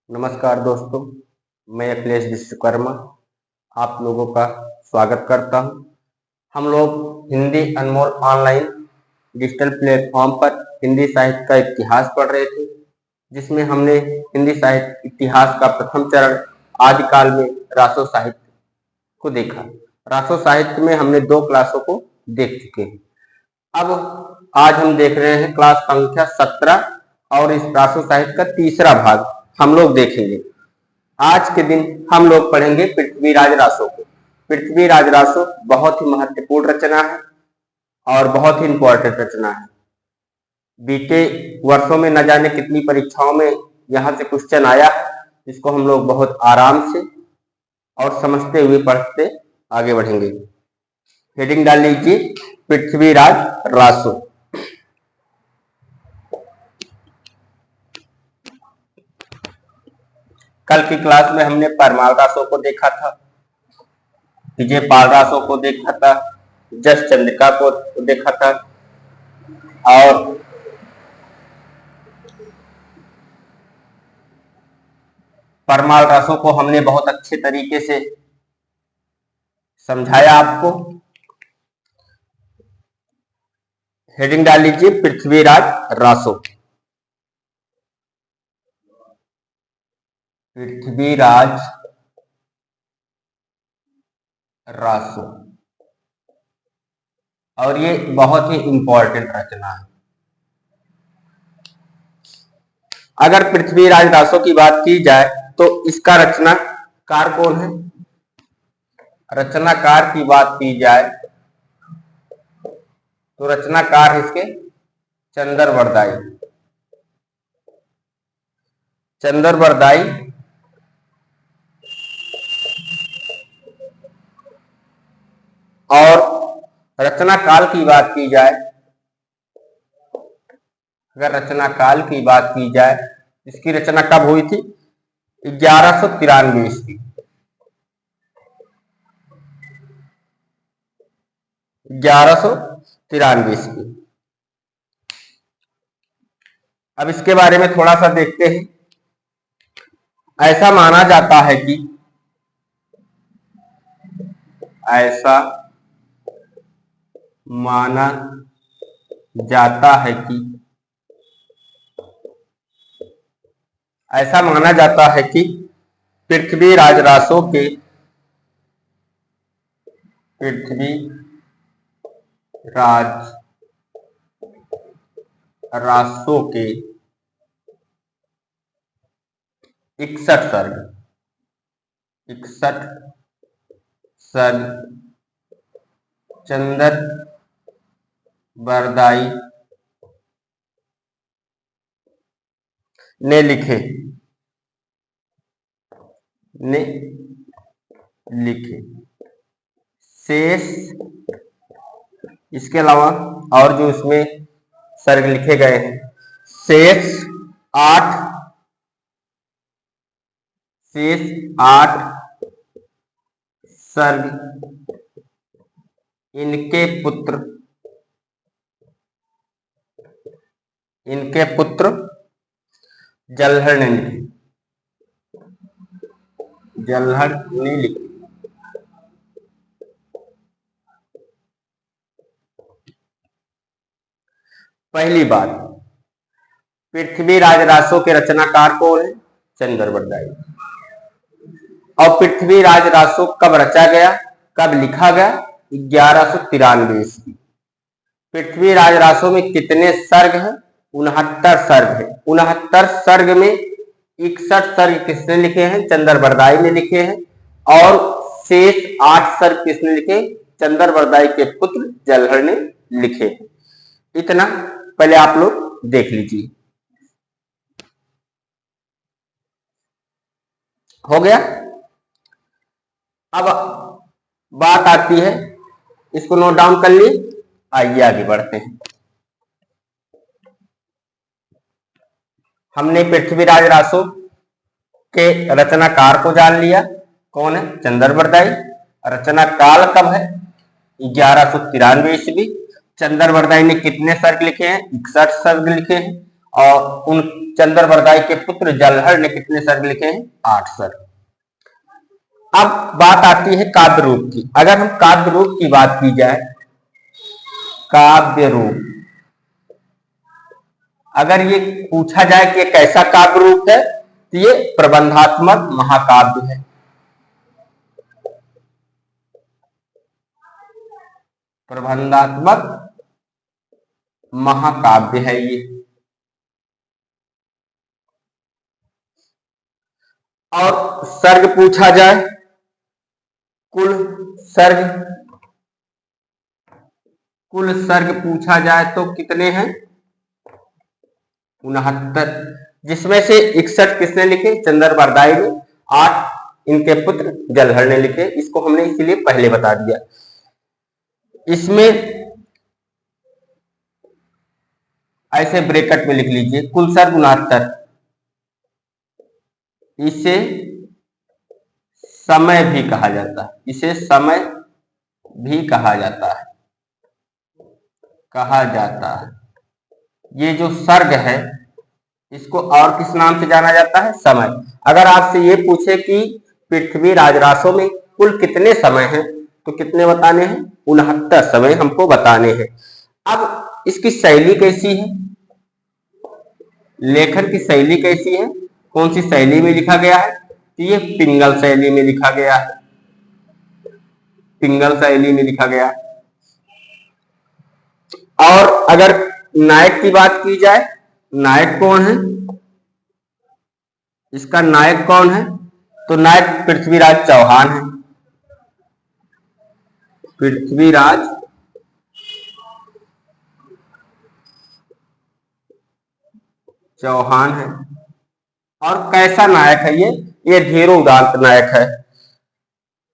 नमस्कार दोस्तों, मैं अखिलेश विश्वकर्मा आप लोगों का स्वागत करता हूं। हम लोग हिंदी अनमोल ऑनलाइन डिजिटल प्लेटफॉर्म पर हिंदी साहित्य का इतिहास पढ़ रहे थे, जिसमें हमने हिंदी साहित्य इतिहास का प्रथम चरण आदिकाल में रासो साहित्य को देखा। रासो साहित्य में हमने 2 क्लासों को देख चुके हैं। अब आज हम देख रहे हैं क्लास संख्या 17 और इस रासो साहित्य का तीसरा भाग हम लोग देखेंगे। आज के दिन हम लोग पढ़ेंगे पृथ्वीराज रासो को। पृथ्वीराज रासो बहुत ही महत्वपूर्ण रचना है और बहुत ही इंपॉर्टेंट रचना है। बीते वर्षों में न जाने कितनी परीक्षाओं में यहाँ से क्वेश्चन आया है, जिसको हम लोग बहुत आराम से और समझते हुए पढ़ते आगे बढ़ेंगे। हेडिंग डाल लीजिए, पृथ्वीराज रासो। कल की क्लास में हमने परमाल रासो को देखा था, विजय पाल रासो को देखा था, जस चंद्रिका को देखा था और परमाल रासो को हमने बहुत अच्छे तरीके से समझाया आपको। हेडिंग डाल लीजिए, पृथ्वीराज रासो। पृथ्वीराज रासो, और ये बहुत ही इंपॉर्टेंट रचना है। अगर पृथ्वीराज रासो की बात की जाए तो इसका रचनाकार कौन है? रचनाकार की बात की जाए तो रचनाकार है इसके चंदरबरदाई। चंदरबरदाई और रचना काल की बात की जाए, अगर रचना काल की बात की जाए, इसकी रचना कब हुई थी? 1193 ईस्वी। 1193 ईस्वी। अब इसके बारे में थोड़ा सा देखते हैं। ऐसा माना जाता है कि ऐसा माना जाता है कि ऐसा माना जाता है कि पृथ्वीराज रासो के रासो के 61 सर्ग चंदरबरदाई ने लिखे। शेष इसके अलावा और जो इसमें सर्ग लिखे गए हैं, शेष 8 सर्ग इनके पुत्र जल्हड़ ने लिखे। पहली बात, पृथ्वीराज रासो के रचनाकार कौन है? चंदरबरदाई। और पृथ्वीराज रासो कब रचा गया, कब लिखा गया? 1193 ईस्वी। पृथ्वीराज रासो में कितने सर्ग हैं? 69 सर्ग है। 69 सर्ग में 61 सर्ग किसने लिखे हैं? चंदरबरदाई ने लिखे हैं। और शेष 8 सर्ग किसने लिखे? चंदरबरदाई के पुत्र जल्हड़ ने लिखे। इतना पहले आप लोग देख लीजिए। हो गया। अब बात आती है, इसको नोट डाउन कर लिए, आइए आगे बढ़ते हैं। हमने पृथ्वीराज रासो के रचनाकार को जान लिया, कौन है? चंदरबरदाई। रचना काल कब है? 1193 ईस्वी। चंदरबरदाई ने कितने सर्ग लिखे हैं? 61 सर्ग लिखे हैं। और उन चंद्रबरदाई के पुत्र जलहर ने कितने सर्ग लिखे हैं? 8 सर्ग। अब बात आती है काव्य रूप की। अगर हम काव्य रूप की बात की जाए, काव्य रूप, अगर ये पूछा जाए कि कैसा काव्य रूप है, तो ये प्रबंधात्मक महाकाव्य है। प्रबंधात्मक महाकाव्य है ये। और सर्ग पूछा जाए, कुल सर्ग, कुल सर्ग पूछा जाए तो कितने हैं? 69, जिसमें से 61 किसने लिखे? चंद्रबरदाई ने। 8 इनके पुत्र जलहर ने लिखे। इसको हमने इसीलिए पहले बता दिया। इसमें ऐसे ब्रैकेट में लिख लीजिए, कुल सर्ग 69। इसे समय भी कहा जाता है, इसे समय भी कहा जाता है, कहा जाता है। ये जो सर्ग है इसको और किस नाम से जाना जाता है? समय। अगर आपसे ये पूछे कि पृथ्वी राजरासों में कुल कितने समय हैं, तो कितने बताने हैं? 69 समय हमको बताने हैं। अब इसकी शैली कैसी है, लेखन की शैली कैसी है, कौन सी शैली में लिखा गया है? तो ये पिंगल शैली में लिखा गया है, पिंगल शैली में लिखा गया। और अगर नायक की बात की जाए, नायक कौन है? इसका नायक कौन है? तो नायक पृथ्वीराज चौहान है, पृथ्वीराज चौहान है। और कैसा नायक है ये धीरोदात्त नायक है।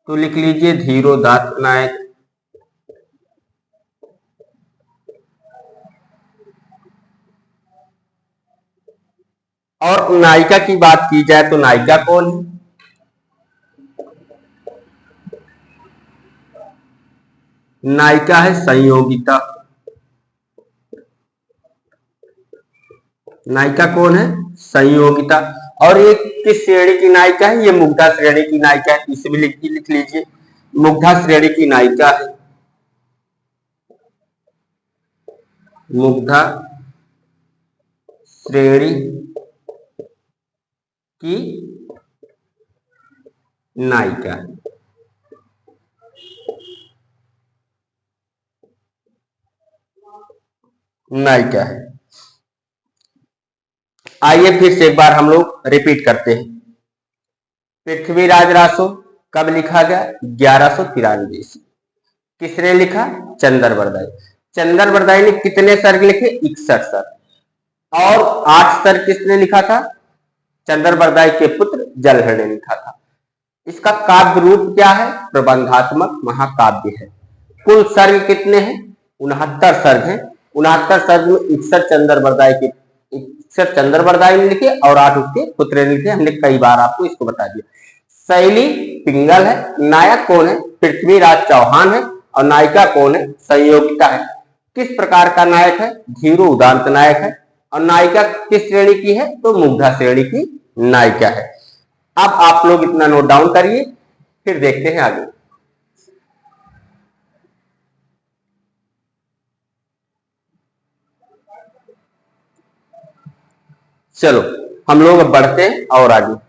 तो लिख लीजिए धीरोदात्त नायक। और नायिका की बात की जाए तो नायिका कौन है? नायिका है संयोगिता। नायिका कौन है? संयोगिता। और ये किस श्रेणी की नायिका है? ये मुग्धा श्रेणी की नायिका है। इसे भी लिख लीजिए, मुग्धा श्रेणी की नायिका है, मुग्धा श्रेणी की नायिका। नायिका है। आइए फिर से एक बार हम लोग रिपीट करते हैं। पृथ्वीराज रासो कब लिखा गया? 1193 ईस्वी। किसने लिखा? चंद्रबरदाई। चंद्रबरदाई ने कितने सर्ग लिखे? 61 सर्ग। और 8 सर्ग किसने लिखा था? चंद्रबरदाई के पुत्र जलहर ने लिखा था। इसका काव्य रूप क्या है? प्रबंधात्मक महाकाव्य है। कुल सर्ग कितने हैं? 69 सर्ग हैं। 69 सर्ग में 61 चंद्रबरदाई के, 61 चंद्रबरदाई ने लिखे और 8 उसके पुत्र ने लिखे। हमने कई बार आपको इसको बता दिया। शैली पिंगल है। नायक कौन है? पृथ्वीराज चौहान है। और नायिका कौन है? संयोगिता है। किस प्रकार का नायक है? धीरो उदांत नायक है। और नायिका किस श्रेणी की है? तो मुग्धा श्रेणी की नायिका है। अब आप लोग इतना नोट डाउन करिए, फिर देखते हैं आगे। चलो हम लोग अब बढ़ते हैं और आगे।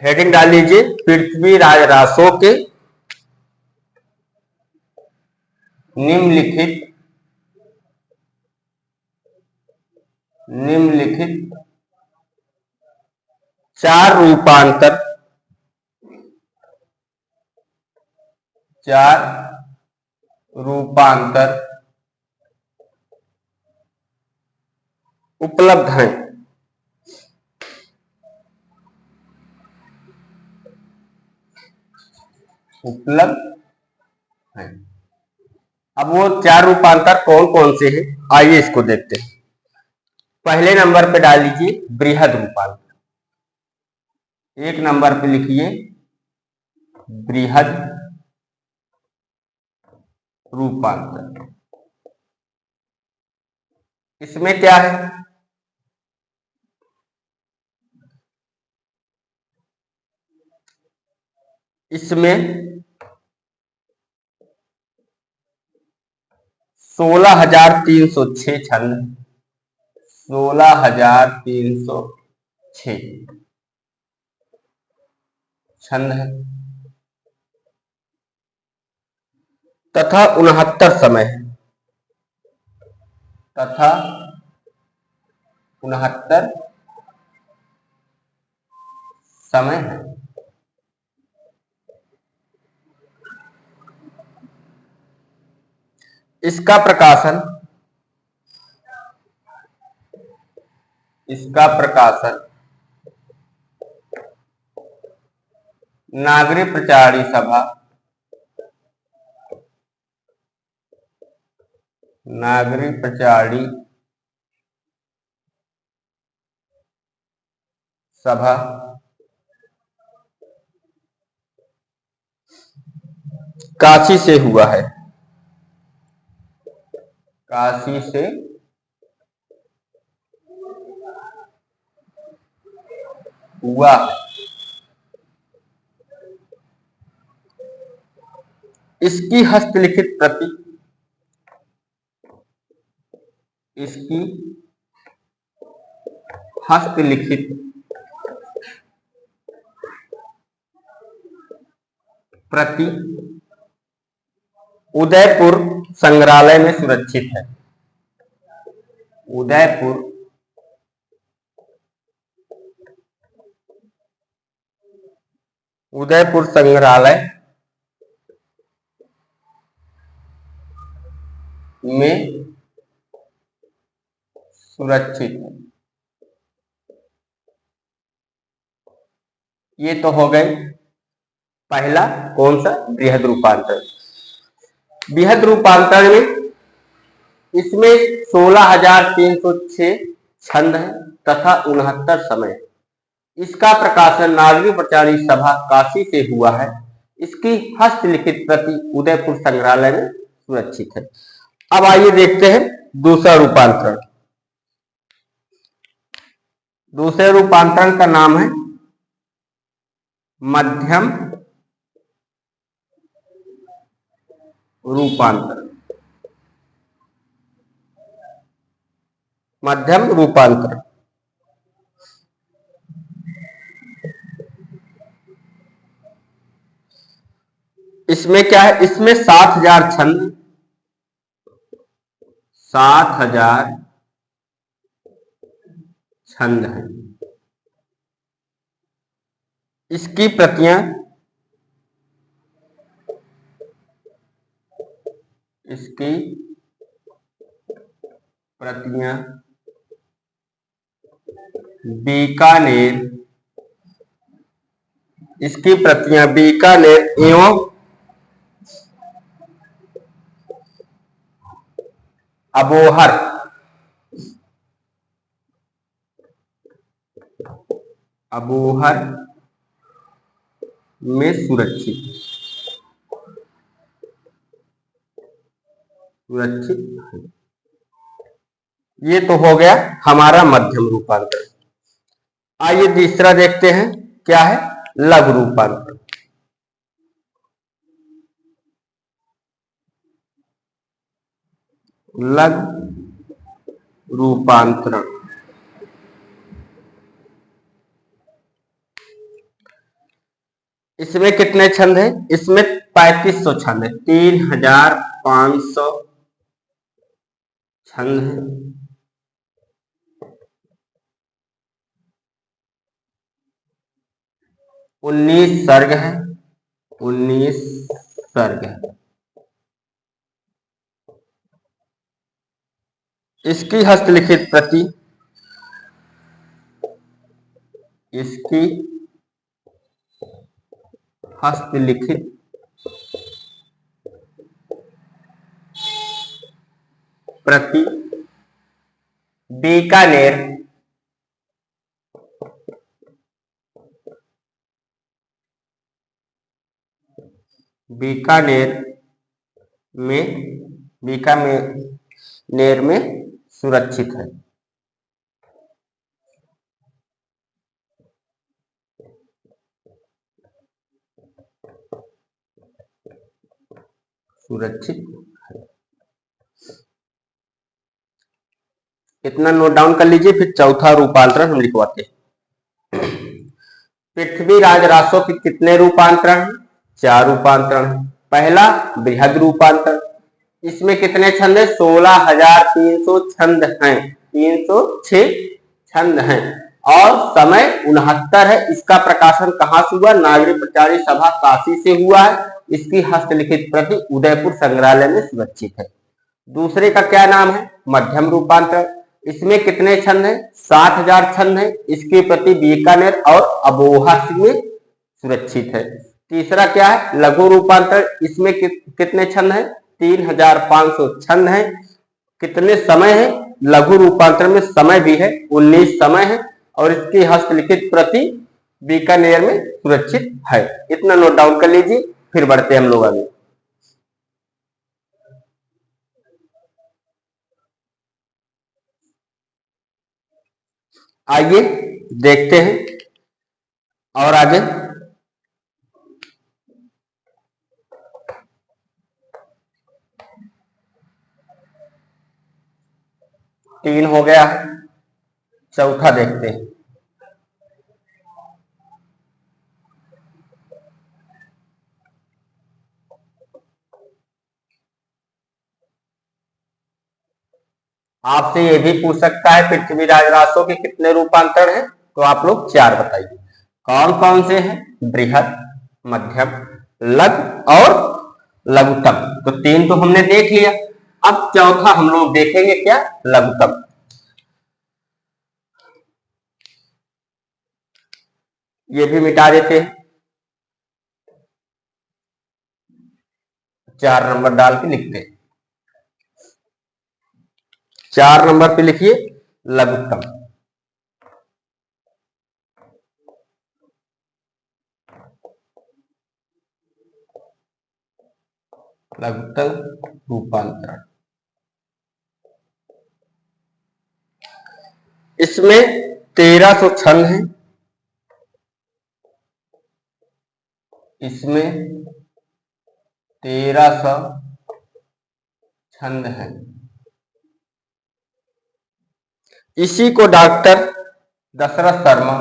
हेडिंग डाल लीजिए, पृथ्वीराज रासो के निम्नलिखित निम्नलिखित 4 रूपांतर, 4 रूपांतर उपलब्ध हैं। उपलब्ध है। अब वो 4 रूपांतर कौन कौन से हैं, आइए इसको देखते हैं। पहले नंबर पे डाल लीजिए बृहद रूपांतर, 1 नंबर पे लिखिए बृहद रूपांतर। इसमें क्या है, इसमें 16,306 छंद, 16,306 छंद है तथा 69 समय है, तथा 69 समय है। इसका प्रकाशन नागरिक प्रचारी सभा, नागरिक प्रचारी सभा काशी से हुआ है, काशी से हुआ। इसकी हस्तलिखित प्रति, इसकी हस्तलिखित प्रति उदयपुर संग्रहालय में सुरक्षित है, उदयपुर संग्रहालय में सुरक्षित है। ये तो हो गई पहला कौन सा, बृहद रूपांतर। बृहद रूपांतर में इसमें 16,306 छंद है तथा 69 समय। इसका प्रकाशन नागरिक प्रचारी सभा काशी से हुआ है। इसकी हस्तलिखित प्रति उदयपुर संग्रहालय में सुरक्षित है। अब आइए देखते हैं दूसरा रूपांतरण। दूसरे रूपांतरण का नाम है मध्यम रूपांतरण। मध्यम रूपांतरण इसमें क्या है, इसमें 7,000 छंद, 7,000 छंद है। इसकी प्रतियां बीकानेर, इसकी प्रतियां बीकानेर एवं अबोहर में सुरक्षित है। ये तो हो गया हमारा मध्यम रूपांतरण। आइए तीसरा देखते हैं, क्या है, लघु रूपांतरण। लघु रूपांतरण इसमें कितने छंद है, इसमें 3500 छंद है, 3,500 छंद है। उन्नीस सर्ग है, 19 सर्ग है। इसकी हस्तलिखित प्रति, इसकी हस्तलिखित प्रति बीकानेर बीकानेर में सुरक्षित है। सुरक्षित है, इतना नोट डाउन कर लीजिए। फिर चौथा रूपांतरण हम लिखवाते हैं। पृथ्वीराज रासो के कितने रूपांतरण हैं? 4 रूपांतरण हैं। पहला बृहद रूपांतरण, इसमें कितने छंद है? 16,300 छंद हैं, 306 छंद हैं और समय 69 है। इसका प्रकाशन कहाँ से हुआ? नागरिक प्रचारी सभा काशी से हुआ है। इसकी हस्तलिखित प्रति उदयपुर संग्रहालय में सुरक्षित है। दूसरे का क्या नाम है? मध्यम रूपांतरण, इसमें कितने छंद हैं? 60,000 छंद हैं। इसकी प्रति बीकानेर और अबोहा में सुरक्षित है। तीसरा क्या है? लघु रूपांतरण, इसमें कितने छंद हैं? 3,500 छंद हैं। कितने समय है? लघु रूपांतरण में समय भी है, 19 समय है और इसकी हस्तलिखित प्रति बीकानेर में सुरक्षित है। इतना नोट डाउन कर लीजिए। फिर बढ़ते हम लोग आगे। आइए देखते हैं और आगे। तीन हो गया है, चौथा देखते हैं। आपसे ये भी पूछ सकता है पृथ्वीराज रासो के कितने रूपांतरण हैं? तो आप लोग 4 बताइए। कौन कौन से हैं? बृहद, मध्यम, लघु और लघुत्तम। तो 3 तो हमने देख लिया। अब चौथा हम लोग देखेंगे, क्या? लघुत्तम। ये भी मिटा देते हैं, 4 नंबर डाल के लिखते हैं। 4 नंबर पे लिखिए लघुत्तम। लघुत्तम रूपांतरण, इसमें 1300 छंद हैं। इसमें 1300 छंद हैं। इसी को डॉक्टर दशरथ शर्मा,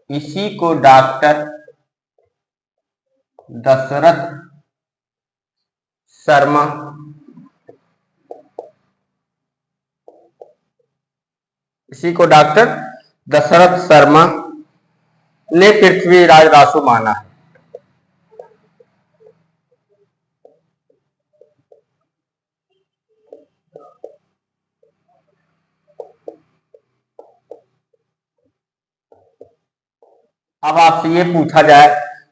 इसी को डॉक्टर दशरथ शर्मा इसी को डॉक्टर दशरथ शर्मा ने पृथ्वीराज रासो माना है। अब आपसे ये पूछा जाए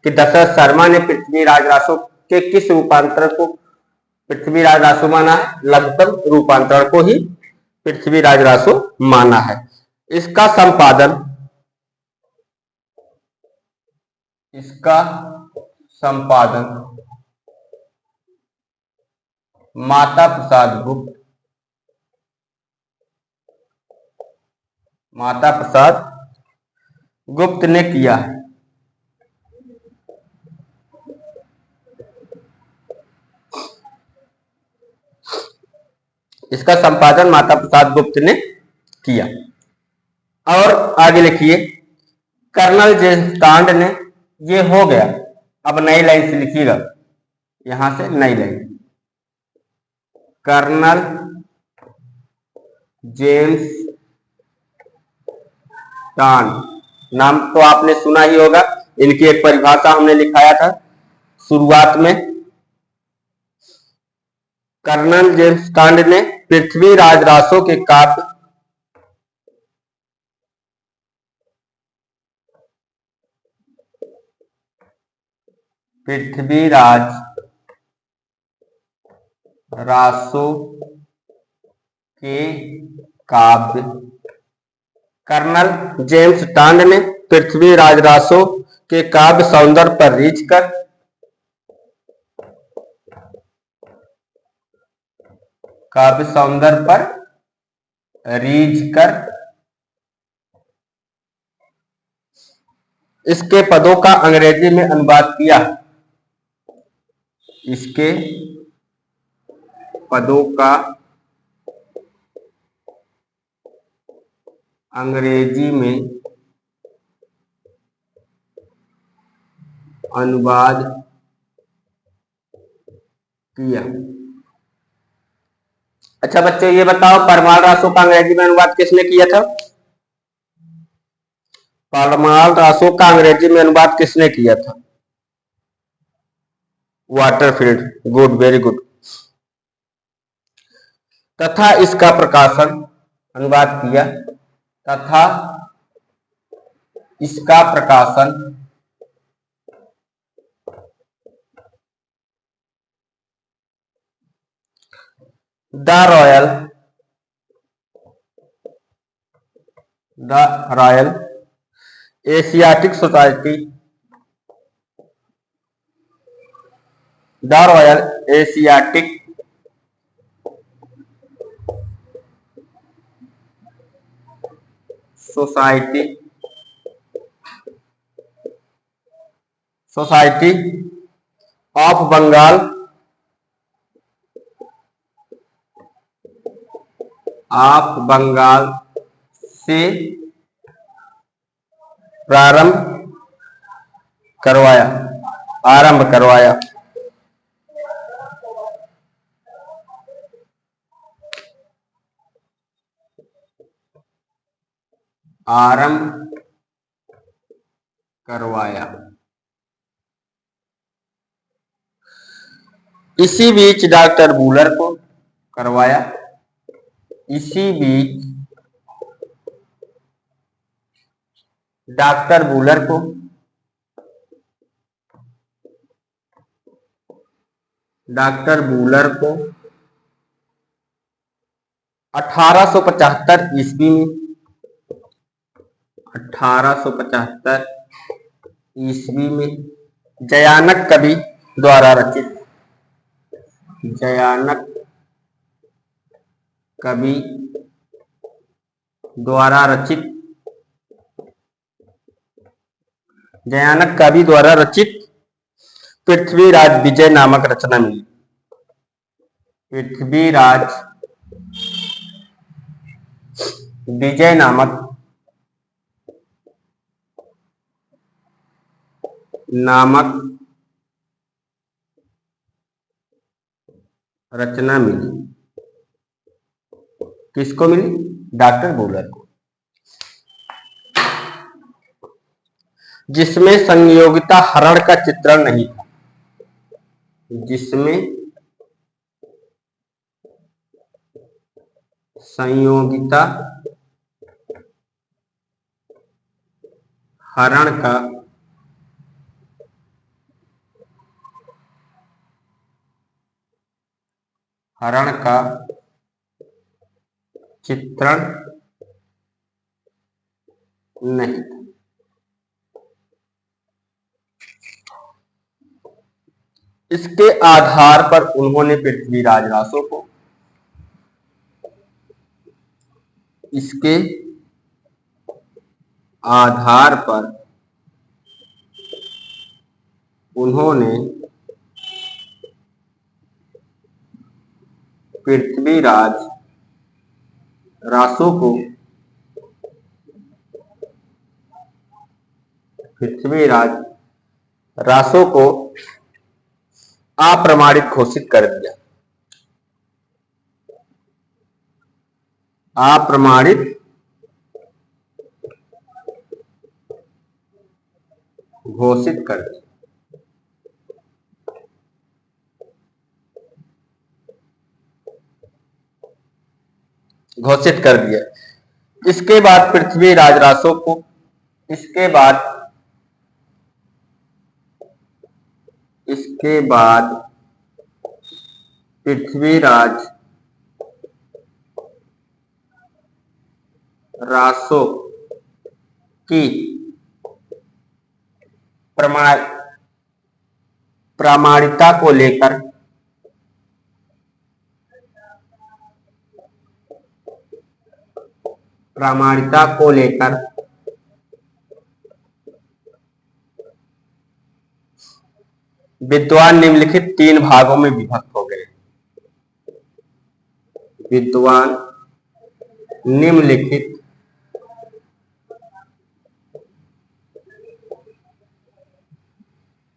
कि दशरथ शर्मा ने पृथ्वीराज रासो के किस रूपांतरण को पृथ्वीराज रासो माना है? लघुत्तम रूपांतरण को ही पृथ्वीराज रासो माना है। इसका संपादन माता प्रसाद गुप्त ने किया है। इसका संपादन माता प्रसाद गुप्त ने किया। और आगे लिखिए कर्नल जेम्स टॉड ने, ये हो गया। अब नई लाइन से लिखिएगा, यहां से नई लाइन। कर्नल जेम्स टॉड, नाम तो आपने सुना ही होगा। इनकी एक परिभाषा हमने लिखाया था शुरुआत में। कर्नल जेम्स टॉड ने पृथ्वीराज रासो के काव्य पृथ्वीराज रासो के काव्य। कर्नल जेम्स टांड ने पृथ्वीराज रासो के काव्य सौंदर्य पर रीझ कर इसके पदों का अंग्रेजी में अनुवाद किया। इसके पदों का अंग्रेजी में अनुवाद किया। अच्छा बच्चों, ये बताओ परमाल रासो का अंग्रेजी में अनुवाद किसने किया था? परमाल रासो का अंग्रेजी में अनुवाद किसने किया था? वाटरफील्ड। Good, very good. तथा इसका प्रकाशन अनुवाद किया। तथा इसका प्रकाशन the Royal Asiatic Society, the Royal Asiatic Society of Bengal से आरंभ करवाया। आरंभ करवाया। इसी बीच डॉक्टर वूलर को करवाया। इसी बीच डॉक्टर वूलर को 1875 ईस्वी में 1875 ईस्वी में जयानक कवि द्वारा रचित जयानक कवि द्वारा रचित पृथ्वीराज विजय नामक रचना मिली। पृथ्वीराज विजय नामक रचना मिली। किसको मिली? डॉक्टर वूलर को। जिसमें संयोगिता हरण का चित्रण नहीं था। जिसमें संयोगिता हरण का चित्रण नहीं था। इसके आधार पर उन्होंने पृथ्वीराज रासो को इसके आधार पर उन्होंने पृथ्वीराज रासो को अप्रमाणित घोषित कर दिया। अप्रमाणित घोषित कर दिया। इसके बाद पृथ्वीराज रासो को इसके बाद पृथ्वीराज रासो की प्रामाणिकता को लेकर विद्वान निम्नलिखित 3 भागों में विभक्त हो गए। विद्वान निम्नलिखित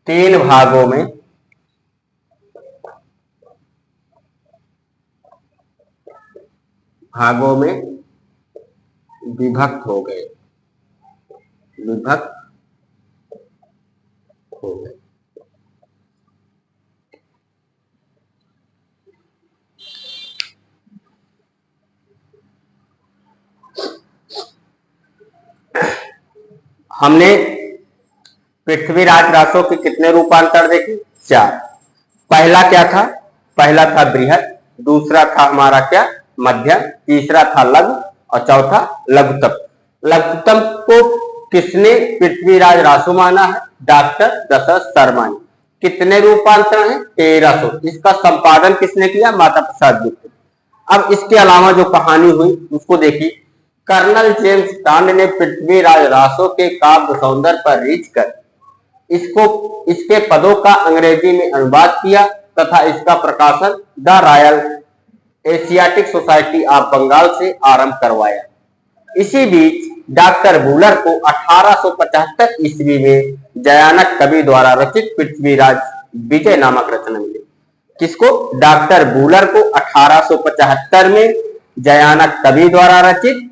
3 भागों में विभक्त हो गए। हमने पृथ्वीराज रासो के कितने रूपांतर देखे? 4। पहला क्या था? पहला था बृहद, दूसरा था हमारा क्या? मध्यम, तीसरा था लघु और चौथा लघुत्तम। लघुत्तम को किसने पृथ्वीराज रासो माना है? डॉक्टर दशरथ शर्मा ने। कितने रूपांतर हैं? 1300। इसका संपादन किसने किया? माता प्रसाद गुप्त। अब इसके अलावा जो कहानी हुई उसको देखिए। कर्नल जेम्स टॉड ने पृथ्वीराज रासो के काव्य सौंदर्य पर रीझ कर इसके पदों का अंग्रेजी में अनुवाद किया तथा इसका प्रकाशन the Royal Asiatic Society of Bengal से आरंभ करवाया। इसी बीच डॉक्टर वूलर को 1875 ईस्वी में जयानक कवि द्वारा रचित पृथ्वीराज विजय नामक रचना मिली। किसको? डॉक्टर वूलर को 1875 में जयानक कवि द्वारा रचित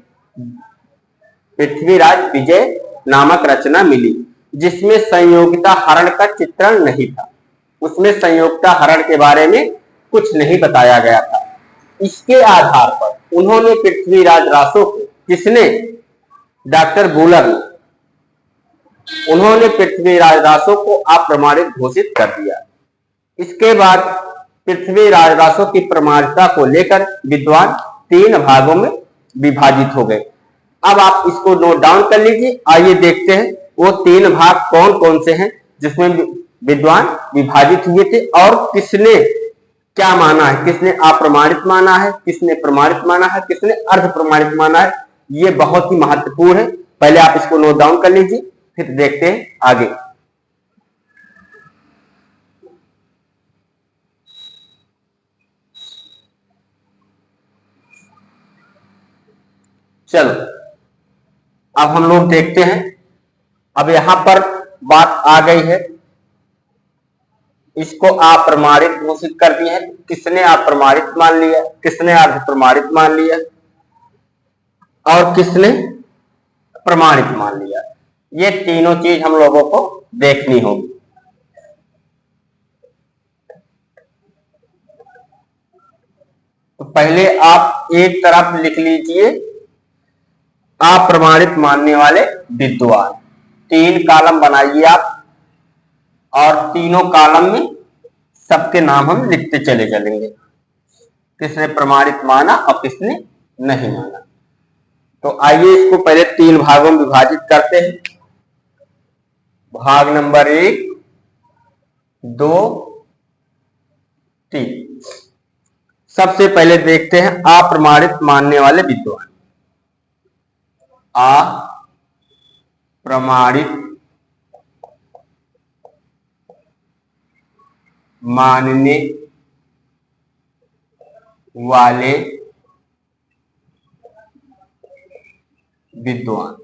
पृथ्वीराज विजय नामक रचना मिली, जिसमें संयोगिता हरण का चित्रण नहीं था। उसमें संयोगिता हरण के बारे में कुछ नहीं बताया गया था। इसके आधार पर उन्होंने पृथ्वीराज रासो को, किसने? डॉक्टर वूलर ने, उन्होंने पृथ्वीराज रासो को अप्रमाणित घोषित कर दिया। इसके बाद पृथ्वीराज रासो की प्रमाणिकता को लेकर विद्वान 3 भागों में विभाजित हो गए। अब आप इसको नोट डाउन कर लीजिए। आइए देखते हैं वो 3 भाग कौन कौन से हैं जिसमें विद्वान विभाजित हुए थे और किसने क्या माना है। किसने अप्रमाणित माना है, किसने प्रमाणित माना है, किसने अर्ध प्रमाणित माना है। ये बहुत ही महत्वपूर्ण है। पहले आप इसको नोट डाउन कर लीजिए, फिर देखते हैं आगे। चलो अब हम लोग देखते हैं। अब यहां पर बात आ गई है, इसको अप्रमाणित घोषित कर दिया है। किसने अप्रमाणित मान लिया, किसने अर्ध प्रमाणित मान लिया और किसने प्रमाणित मान लिया। ये तीनों चीज हम लोगों को देखनी होगी। तो पहले आप एक तरफ लिख लीजिए अप्रमाणित मानने वाले विद्वान। 3 कॉलम बनाइए आप और तीनों कॉलम में सबके नाम हम लिखते चले चलेंगे, किसने प्रमाणित माना और किसने नहीं माना। तो आइए इसको पहले 3 भागों में विभाजित करते हैं। भाग नंबर 1, 2, 3। सबसे पहले देखते हैं अप्रमाणित मानने वाले विद्वान। अप्रमाणित मानने वाले विद्वान।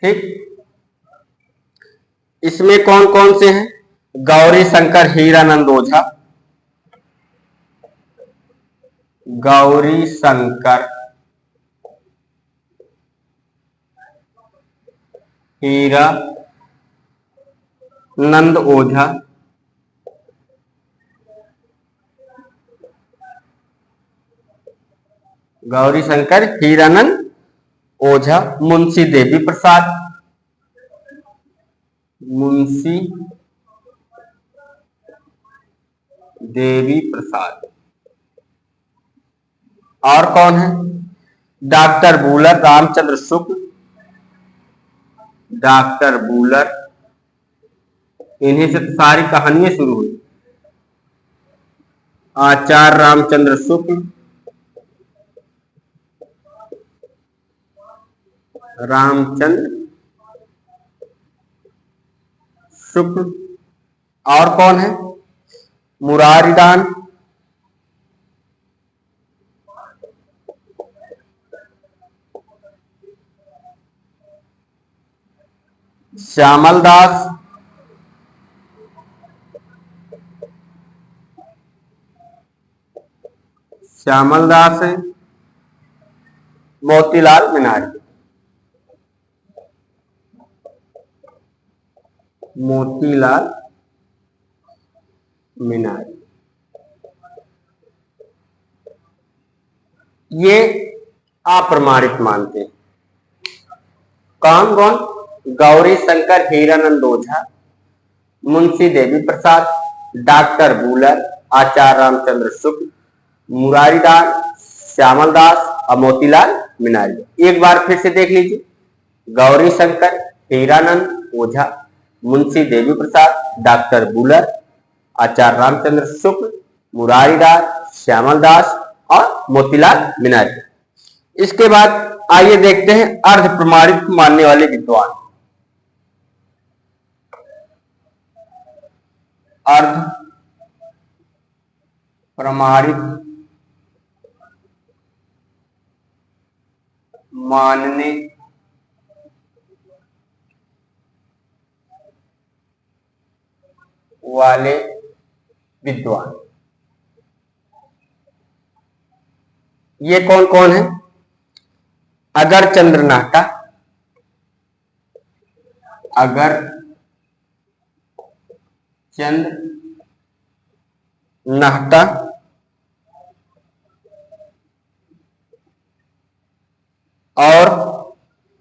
ठीक, इसमें कौन कौन से हैं? गौरी शंकर हीरानंद ओझा, गौरी शंकर हीरानंद ओझा, गौरी शंकर हीरानंद ओझा, मुंशी देवी प्रसाद, मुंशी देवी प्रसाद। और कौन है? डॉक्टर बूलर रामचंद्र शुक्ल, डॉक्टर बूलर, इन्हीं से तो सारी कहानियां शुरू हुई। आचार्य रामचंद्र शुक्ल, रामचंद्र शुक्ल। और कौन है? मुरारीदान, श्यामल दास, श्यामल दास है, मोतीलाल मीनारी, मोतीलाल मीनारी। ये अप्रमाणित मानते हैं। कौन कौन? गौरी शंकर हीरानंद ओझा, मुंशी देवी प्रसाद, डॉक्टर बूलर, आचार्य रामचंद्र शुक्ल, मुरारीदास, श्यामल दास और मोतीलाल मीनारी। एक बार फिर से देख लीजिए। गौरी शंकर हीरानंद ओझा, मुंशी देवी प्रसाद, डॉक्टर बूलर, आचार्य रामचंद्र शुक्ल, मुरारीदास, श्यामल दास और मोतीलाल मीनारी। इसके बाद आइए देखते हैं अर्ध प्रमाणित मानने वाले विद्वान। अर्ध प्रमाणित मानने वाले विद्वान ये कौन कौन है? अगर चंद्र नाहटा, अगर चंद्र नाहटा, और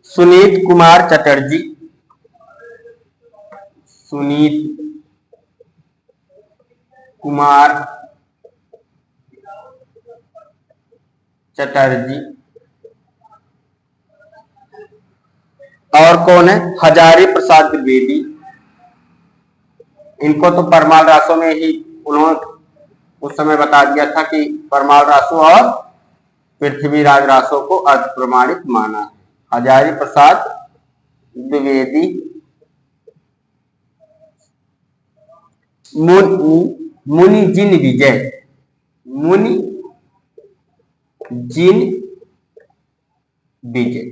सुनीत कुमार चटर्जी, सुनीत कुमार चटर्जी। और कौन है? हजारी प्रसाद द्विवेदी। इनको तो परमाल रासों में ही उन्होंने उस समय बता दिया था कि परमाल रासों और पृथ्वीराज रासों को अर्ध प्रमाणित माना है। हजारी प्रसाद द्विवेदी, मुनि जिन विजय, मुनि जिन विजय,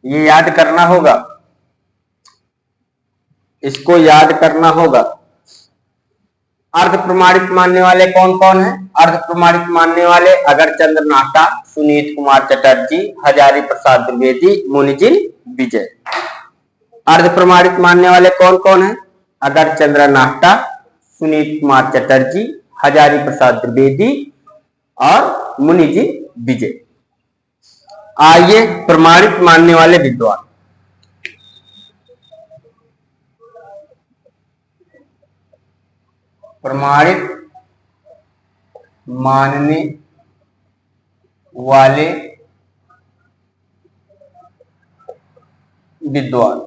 ये याद करना होगा, इसको याद करना होगा। अर्ध प्रमाणित मानने वाले कौन कौन है? अर्ध प्रमाणित मानने वाले अगर चंद्र नाहटा, सुनीत कुमार चटर्जी, हजारी प्रसाद द्विवेदी, मुनिजिन विजय। अर्ध प्रमाणित मानने वाले कौन कौन है? अगर चंद्र नाहटा, सुनीत कुमार चटर्जी, हजारी प्रसाद द्विवेदी और मुनिजिन विजय। आइए प्रमाणित मानने वाले विद्वान। प्रमाणित मानने वाले विद्वान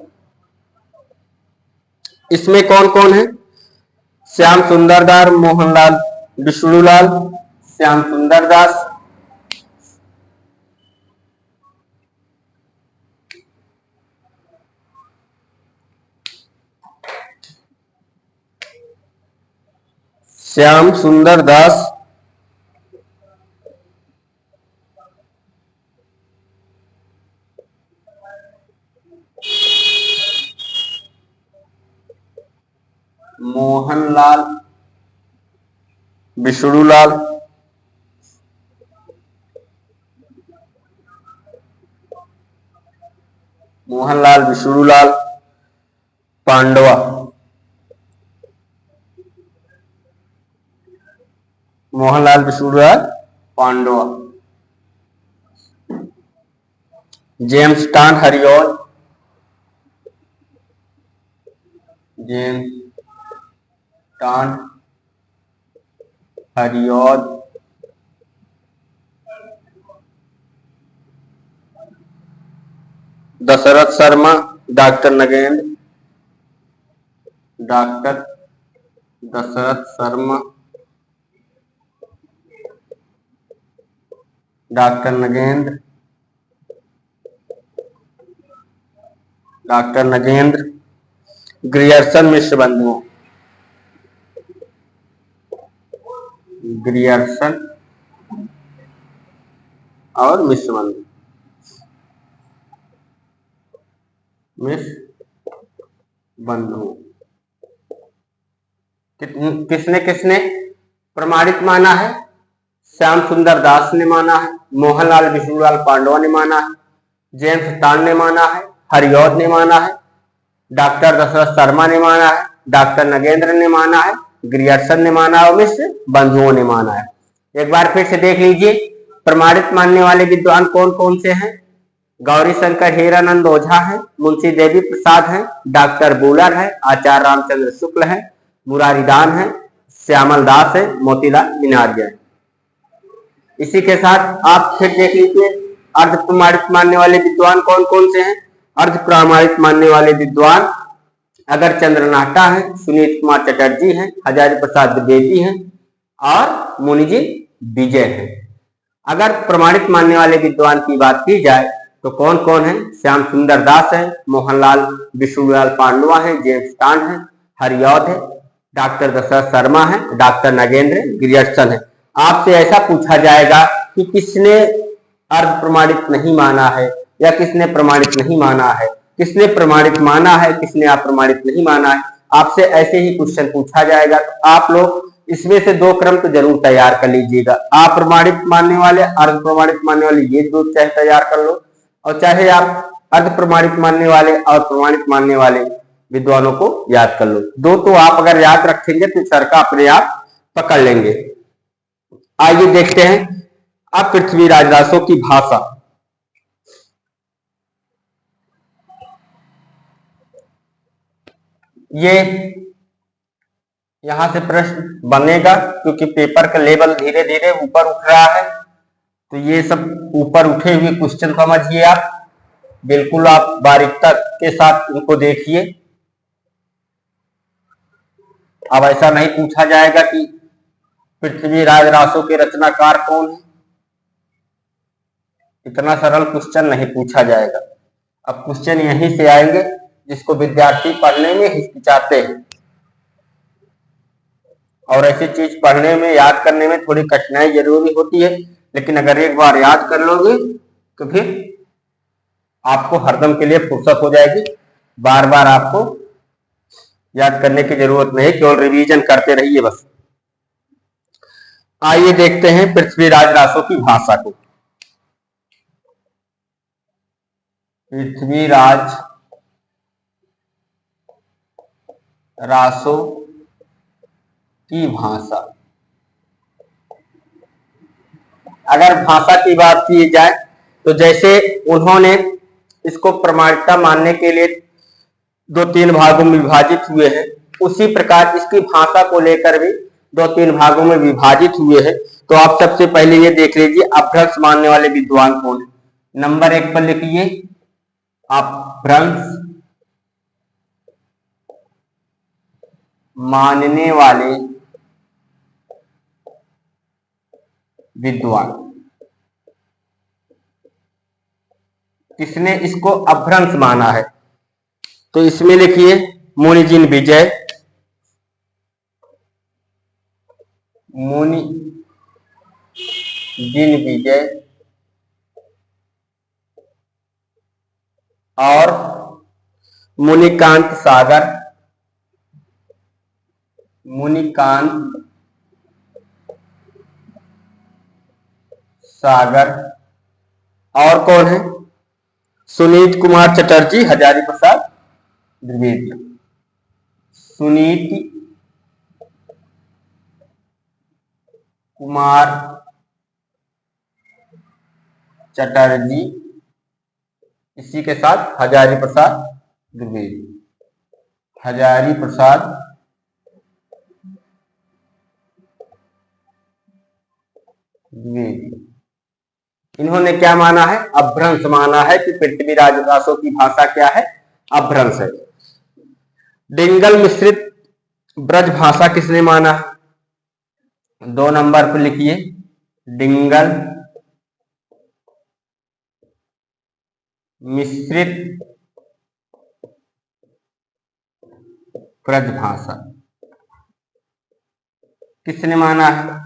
इसमें कौन कौन है? श्याम सुंदर दास, मोहनलाल विष्णुलाल, श्याम सुंदर दास, श्याम सुंदर दास, मोहनलाल विष्णुलाल, मोहनलाल विष्णुलाल पांडवा, Mohanlal Vishnulal Pandya, James Tod Hariaudh, James टांड, Hariaudh, Dashrath Sharma, doctor Nagendra, doctor Dasharath Sharma, doctor Nagendra, doctor Nagendra, Grierson Mishra बंधुओं, ग्रियर्सन और मिश्र बंधु, मिश्र बंधु किसने किसने प्रमाणित माना है? श्याम सुंदर दास ने माना है, मोहनलाल विष्णुलाल पांडवा ने माना है, जेम्स टांड ने माना है, हरिऔध ने माना है, डॉक्टर दशरथ शर्मा ने माना है, डॉक्टर नगेंद्र ने माना है, ग्रियर्सन ने माना है और मिश्र बंधुओं ने माना है। एक बार फिर से देख लीजिए प्रमाणित मानने वाले विद्वान कौन कौन से हैं। गौरी शंकर हीरानंद ओझा है, मुंशी देवी प्रसाद है, डॉक्टर बूलर है, आचार्य रामचंद्र शुक्ल है, मुरारी दान है, श्यामल दास है, मोतीलाल मीनार्य है। इसी के साथ आप फिर देख लीजिए अर्ध प्रमाणित मानने वाले विद्वान कौन कौन से हैं। अर्ध प्रमाणित मानने वाले विद्वान अगर चंद्र नाहटा है, सुनीत कुमार चटर्जी हैं, हजारी प्रसाद द्विवेदी हैं और मुनिजी विजय हैं। अगर प्रमाणित मानने वाले विद्वान की बात की जाए तो कौन कौन है? श्याम सुंदर दास है, मोहनलाल विष्णुलाल पांडवा है, जेम्स टांड है, हरिऔध है, डॉक्टर दशरथ शर्मा है, डॉक्टर नगेंद्र ग्रियर्सन है। आपसे ऐसा पूछा जाएगा कि किसने अर्ध प्रमाणित नहीं माना है या किसने प्रमाणित नहीं माना है, किसने प्रमाणित माना है, किसने अप्रमाणित नहीं माना है, आपसे ऐसे ही क्वेश्चन पूछा जाएगा। तो आप लोग इसमें से दो क्रम तो जरूर तैयार कर लीजिएगा। अप्रमाणित मानने वाले, अर्ध प्रमाणित मानने वाले, ये दो चाहे तैयार कर लो और चाहे आप अर्ध प्रमाणित मानने वाले और प्रमाणित मानने वाले विद्वानों को याद कर लो। दो तो आप अगर याद रखेंगे तो सर का अपने आप पकड़ लेंगे। आइए देखते हैं अब पृथ्वीराज रासो की भाषा। ये यहां से प्रश्न बनेगा क्योंकि पेपर का लेवल धीरे धीरे ऊपर उठ रहा है, तो ये सब ऊपर उठे हुए क्वेश्चन समझिए आप, बिल्कुल आप बारीकता के साथ उनको देखिए। अब ऐसा नहीं पूछा जाएगा कि पृथ्वीराज रासो के रचनाकार कौन है, इतना सरल क्वेश्चन नहीं पूछा जाएगा। अब क्वेश्चन यहीं से आएंगे जिसको विद्यार्थी पढ़ने में हिचकिचाते हैं और ऐसी चीज पढ़ने में, याद करने में थोड़ी कठिनाई जरूरी होती है, लेकिन अगर एक बार याद कर लोगे तो फिर आपको हरदम के लिए फुर्सत हो जाएगी। बार बार आपको याद करने की जरूरत नहीं, केवल रिवीजन करते रहिए बस। आइए देखते हैं पृथ्वीराज रासो की भाषा को। पृथ्वीराज रासो की भाषा। अगर भाषा की बात की जाए तो जैसे उन्होंने इसको प्रमाणिकता मानने के लिए दो तीन भागों में विभाजित हुए हैं, उसी प्रकार इसकी भाषा को लेकर भी दो तीन भागों में विभाजित हुए हैं। तो आप सबसे पहले ये देख लीजिए अपभ्रंश मानने वाले विद्वान कौन है। नंबर 1 पर लिखिए अपभ्रंश मानने वाले विद्वान। किसने इसको अपभ्रंश माना है? तो इसमें लिखिए मुनिजी विजय, मुनिजी विजय और मुनिकांत सागर, मुनिकांत सागर। और कौन है? सुनीत कुमार चटर्जी, हजारी प्रसाद द्विवेदी। सुनीत कुमार चटर्जी, इसी के साथ हजारी प्रसाद द्विवेदी, हजारी प्रसाद द्विवेदी। इन्होंने क्या माना है? अभ्रंश माना है कि पृथ्वीराज रासो की भाषा क्या है? अभ्रंश है। डिंगल मिश्रित ब्रज भाषा किसने माना है? 2 नंबर पर लिखिए, डिंगल मिश्रित ब्रज भाषा किसने माना है?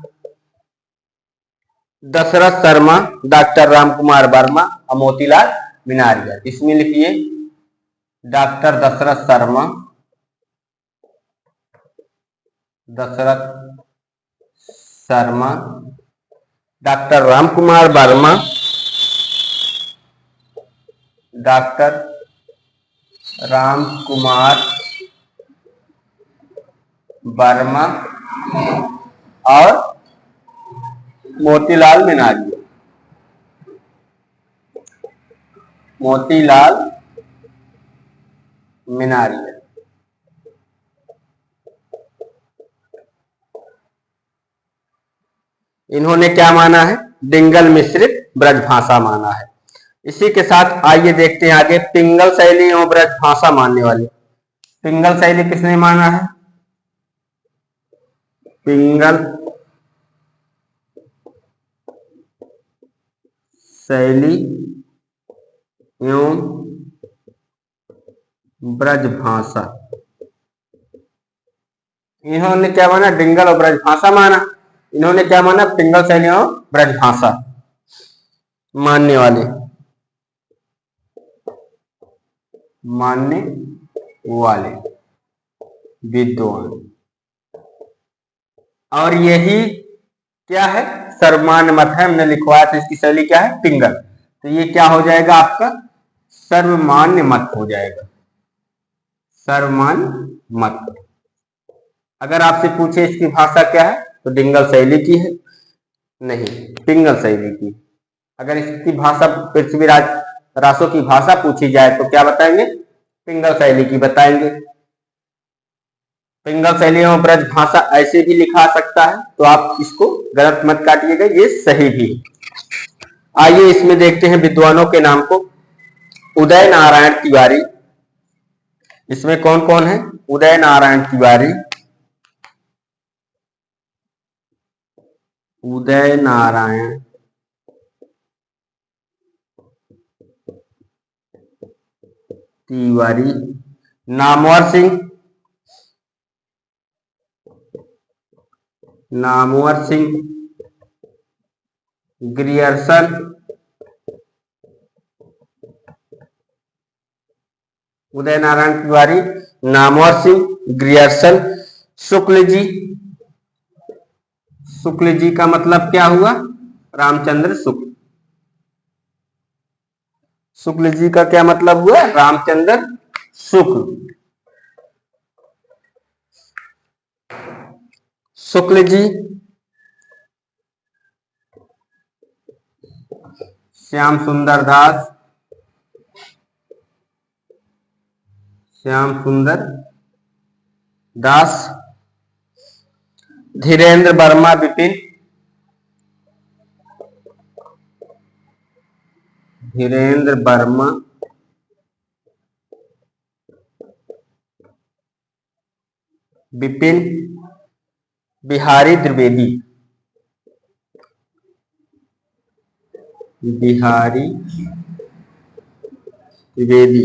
दशरथ शर्मा, डॉक्टर रामकुमार वर्मा और मोतीलाल मीनारिया। इसमें लिखिए doctor Dasharath Sharma, doctor Ramkumar Verma, doctor Ramkumar Verma और मोतीलाल मीनारिया। मोतीलाल मीनारिया। इन्होंने क्या माना है? डिंगल मिश्रित ब्रज भाषा माना है। इसी के साथ आइए देखते हैं आगे, पिंगल शैली एवं ब्रज भाषा मानने वाले। पिंगल शैली किसने माना है? पिंगल शैली एवं ब्रज भाषा, इन्होंने क्या माना? डिंगल और ब्रज भाषा माना। इन्होंने क्या माना? पिंगल शैली एवं ब्रज भाषा मानने वाले विद्वान। और यही क्या है? सर्वमान्य मत है। हमने लिखवाया था इसकी शैली क्या है? पिंगल। तो ये क्या हो जाएगा आपका? सर्वमान्य मत हो जाएगा, सर्वमान्य मत। अगर आपसे पूछे इसकी भाषा क्या है, तो डिंगल शैली की है, नहीं पिंगल शैली की। अगर इसकी भाषा पृथ्वीराज रासो की भाषा पूछी जाए तो क्या बताएंगे? पिंगल शैली की बताएंगे। पिंगल शैली एवं ब्रज भाषा ऐसे भी लिखा सकता है, तो आप इसको गलत मत काटिएगा, ये सही भी। आइए इसमें देखते हैं विद्वानों के नाम को। उदय नारायण तिवारी, इसमें कौन कौन है? Uday Narayan Tiwari, Uday Narayan Tiwari, Namvar Singh, Grierson, Uday Narayan Tiwari, Namvar Singh, Grierson. शुक्ल जी, शुक्ल जी का मतलब क्या हुआ? रामचंद्र शुक्ल। शुक्ल जी का क्या मतलब हुआ? रामचंद्र शुक्ल। शुक्ल जी, श्याम सुंदर दास, श्याम सुंदर दास, धीरेन्द्र वर्मा विपिन, धीरेन्द्र वर्मा विपिन, बिहारी द्विवेदी, बिहारी द्विवेदी,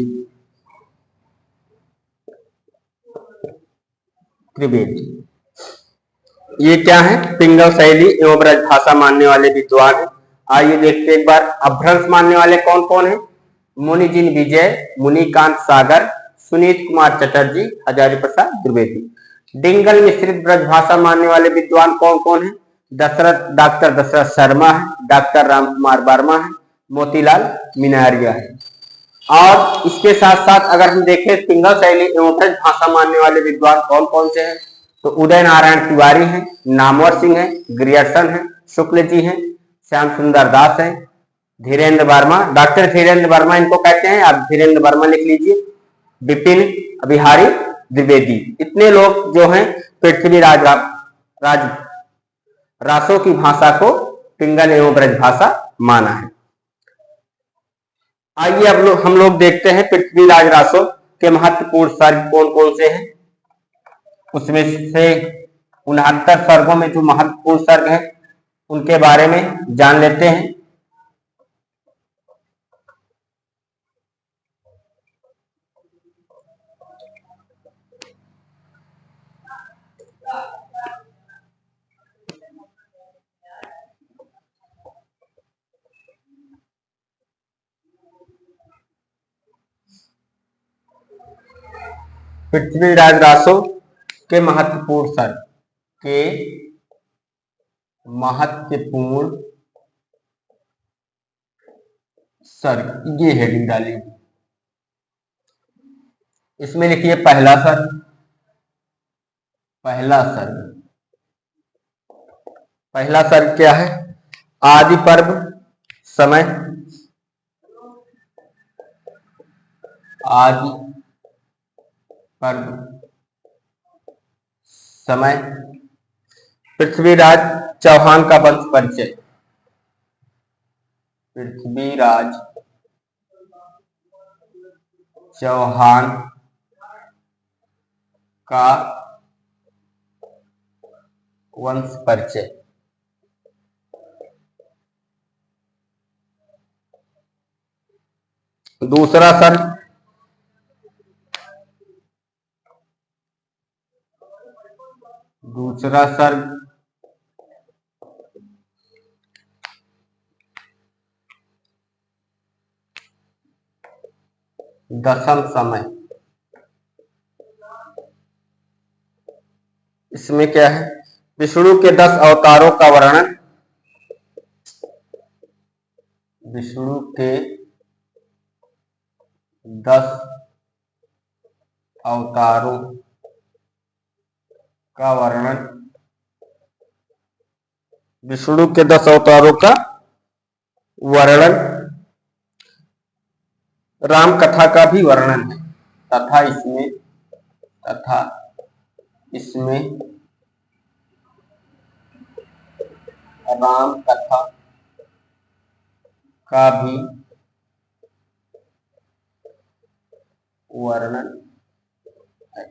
त्रिवेदी। ये क्या है? पिंगल शैली एवं ब्रज भाषा मानने वाले विद्वान है। आइए देखते एक बार अभ्रंश मानने वाले कौन कौन है? मुनिजिन विजय, मुनिकांत सागर, सुनीत कुमार चटर्जी, हजारी प्रसाद द्विवेदी। डिंगल मिश्रित ब्रज भाषा मानने वाले विद्वान कौन कौन है? डॉक्टर दशरथ शर्मा है, डॉक्टर रामकुमार वर्मा है, मोतीलाल मीनारिया है। और इसके साथ साथ अगर हम देखें पिंगल शैली एवं ब्रज भाषा मानने वाले विद्वान कौन कौन से हैं, तो उदय नारायण तिवारी हैं, नामवर सिंह है, ग्रियर्सन है, शुक्ल जी हैं, श्याम सुंदर दास है, धीरेन्द्र वर्मा, डॉक्टर धीरेन्द्र वर्मा इनको कहते हैं, आप धीरेन्द्र वर्मा लिख लीजिए, विपिन बिहारी द्विवेदी। इतने लोग जो हैं पृथ्वीराज रासो की भाषा को पिंगल एवं ब्रजभाषा माना है। आइए अब हम लोग देखते हैं पृथ्वीराज रासो के महत्वपूर्ण सर्ग कौन कौन से हैं। उसमें से 69 सर्गों में जो महत्वपूर्ण सर्ग हैं उनके बारे में जान लेते हैं। पृथ्वीराज रासो के महत्वपूर्ण सर्ग ये हेडिंग डाली। इसमें लिखिए पहला सर्ग। पहला सर्ग क्या है? आदि पर्व समय। आदि पर्व समय। पृथ्वीराज चौहान का वंश परिचय। पृथ्वीराज चौहान का वंश परिचय। दूसरा सर्ग दशम समय। इसमें क्या है? विष्णु के 10 अवतारों का वर्णन। विष्णु के 10 अवतारों का वर्णन। विष्णु के 10 अवतारों का वर्णन। राम कथा का भी वर्णन है तथा इसमें राम कथा का भी वर्णन है।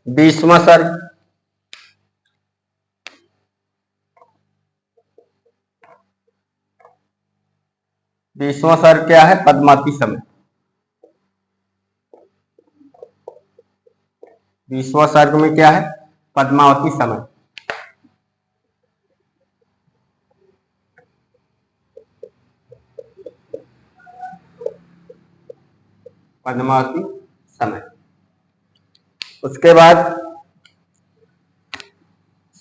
20वां सर्ग। 20वां सर्ग क्या है? पद्मावती समय। 20वां सर्ग में क्या है? पद्मावती समय। पद्मावती समय। उसके बाद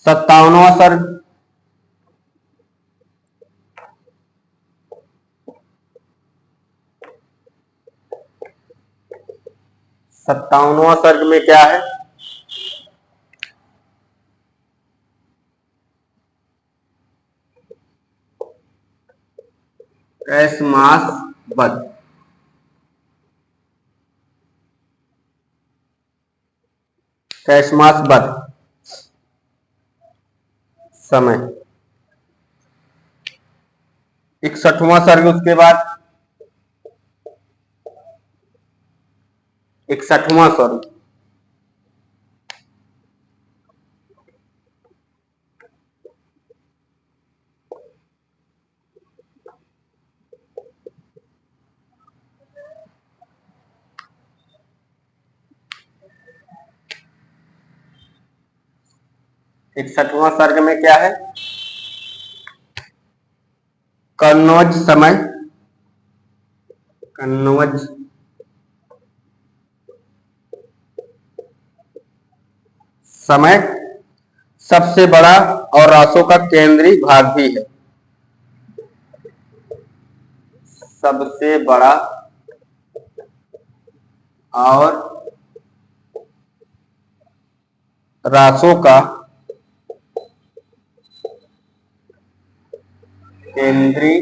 57वां सर्ग। 57वां सर्ग में क्या है? कैसमास वध। कैसमास वध समय। 61वां सर्ग। उसके बाद 61वां सर्ग। 61वां सर्ग में क्या है? कन्नौज समय। कन्नौज समय सबसे बड़ा और रासों का केंद्रीय भाग भी है। सबसे बड़ा और रासों का केंद्रीय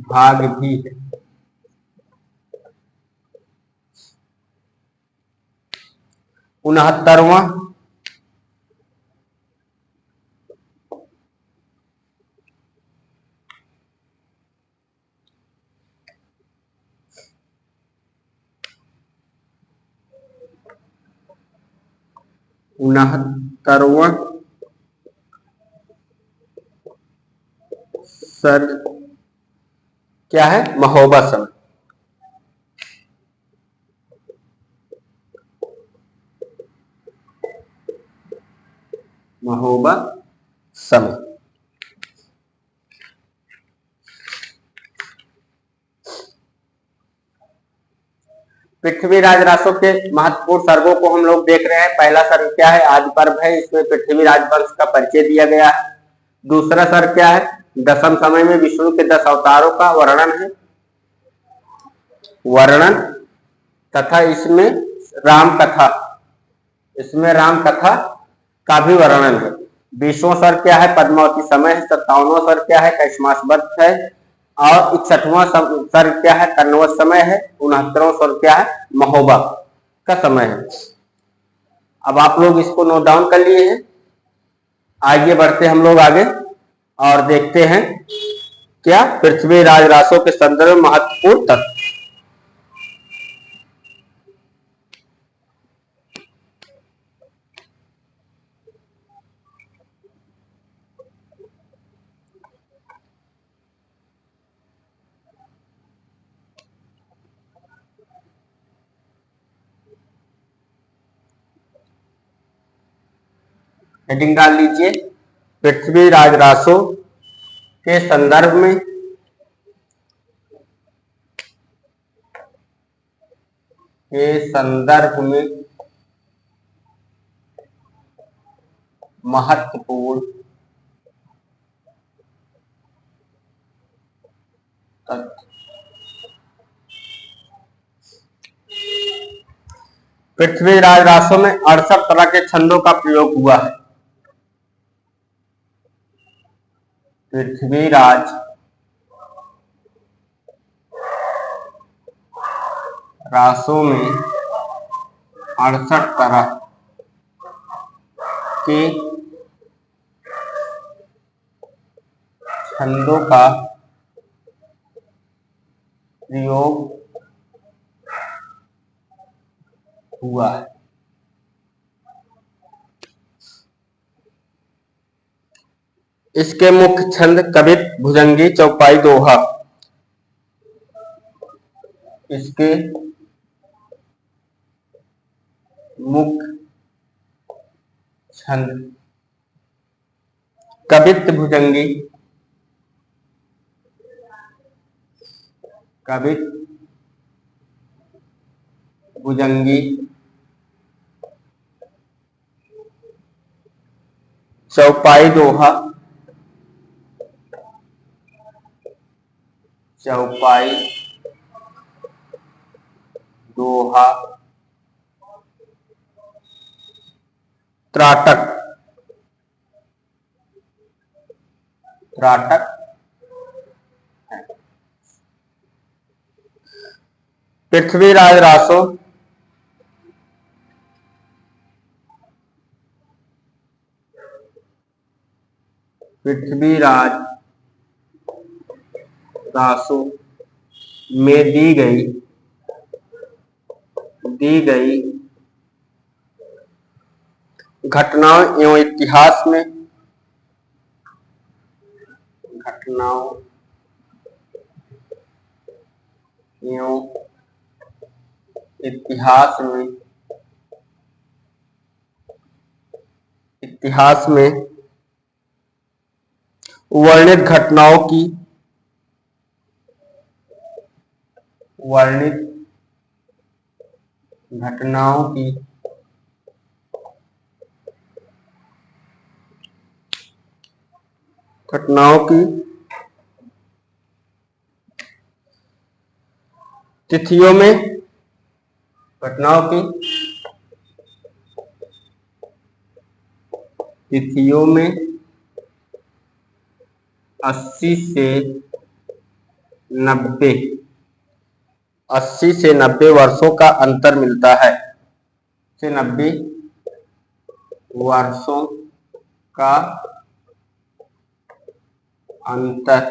भाग भी है। 69वां, 69वां सर क्या है? महोबा समय। महोबा समय। पृथ्वीराज रासो के महत्वपूर्ण सर्गों को हम लोग देख रहे हैं। पहला सर्ग क्या है? आदि पर्व है, इसमें पृथ्वीराज वंश का परिचय दिया गया है। दूसरा सर्ग क्या है? दशम समय में विष्णु के 10 अवतारों का वर्णन है, वर्णन तथा इसमें राम कथा का भी वर्णन है। 20वां सर्ग क्या है? पद्मावती समय है। 57वां सर्ग क्या है? कैसमास व्रत है। और 61वां सर्ग क्या है? कन्नवत समय है। 69वां सर्ग क्या है? महोबा का समय है। अब आप लोग इसको नोट डाउन कर लिए हैं। आगे बढ़ते हम लोग आगे और देखते हैं क्या पृथ्वीराज रासो के संदर्भ में महत्वपूर्ण तथ्य। हेडिंग डाल लीजिए, पृथ्वीराज रासो के संदर्भ में महत्वपूर्ण तथ्य। पृथ्वीराज रासो में 68 तरह के छंदों का प्रयोग हुआ है। पृथ्वीराज रासो में 68 तरह के छंदों का प्रयोग हुआ है। इसके मुख्य छंद कवित, भुजंगी, चौपाई, दोहा। इसके मुख्य छंद कवित, भुजंगी, चौपाई, दोहा, त्राटक पृथ्वीराज रासो में दी गई घटनाओं एवं इतिहास में वर्णित घटनाओं की तिथियों में 80 से 90 वर्षों का अंतर मिलता है। 80 से 90 वर्षों का अंतर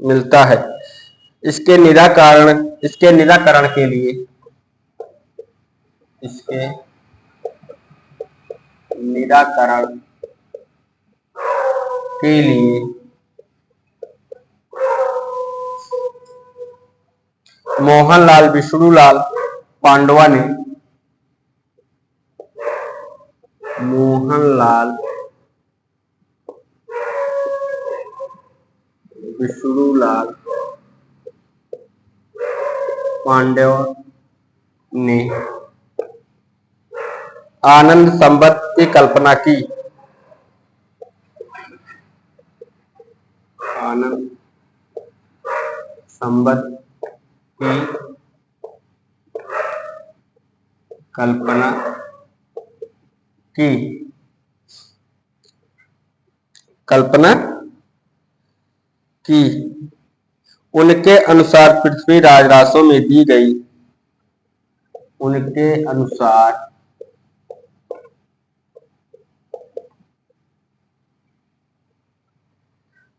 मिलता है। इसके निराकरण के लिए मोहनलाल विष्णुलाल पांडवा ने आनंद संवत की कल्पना की। उनके अनुसार पृथ्वीराज रासो में दी गई उनके अनुसार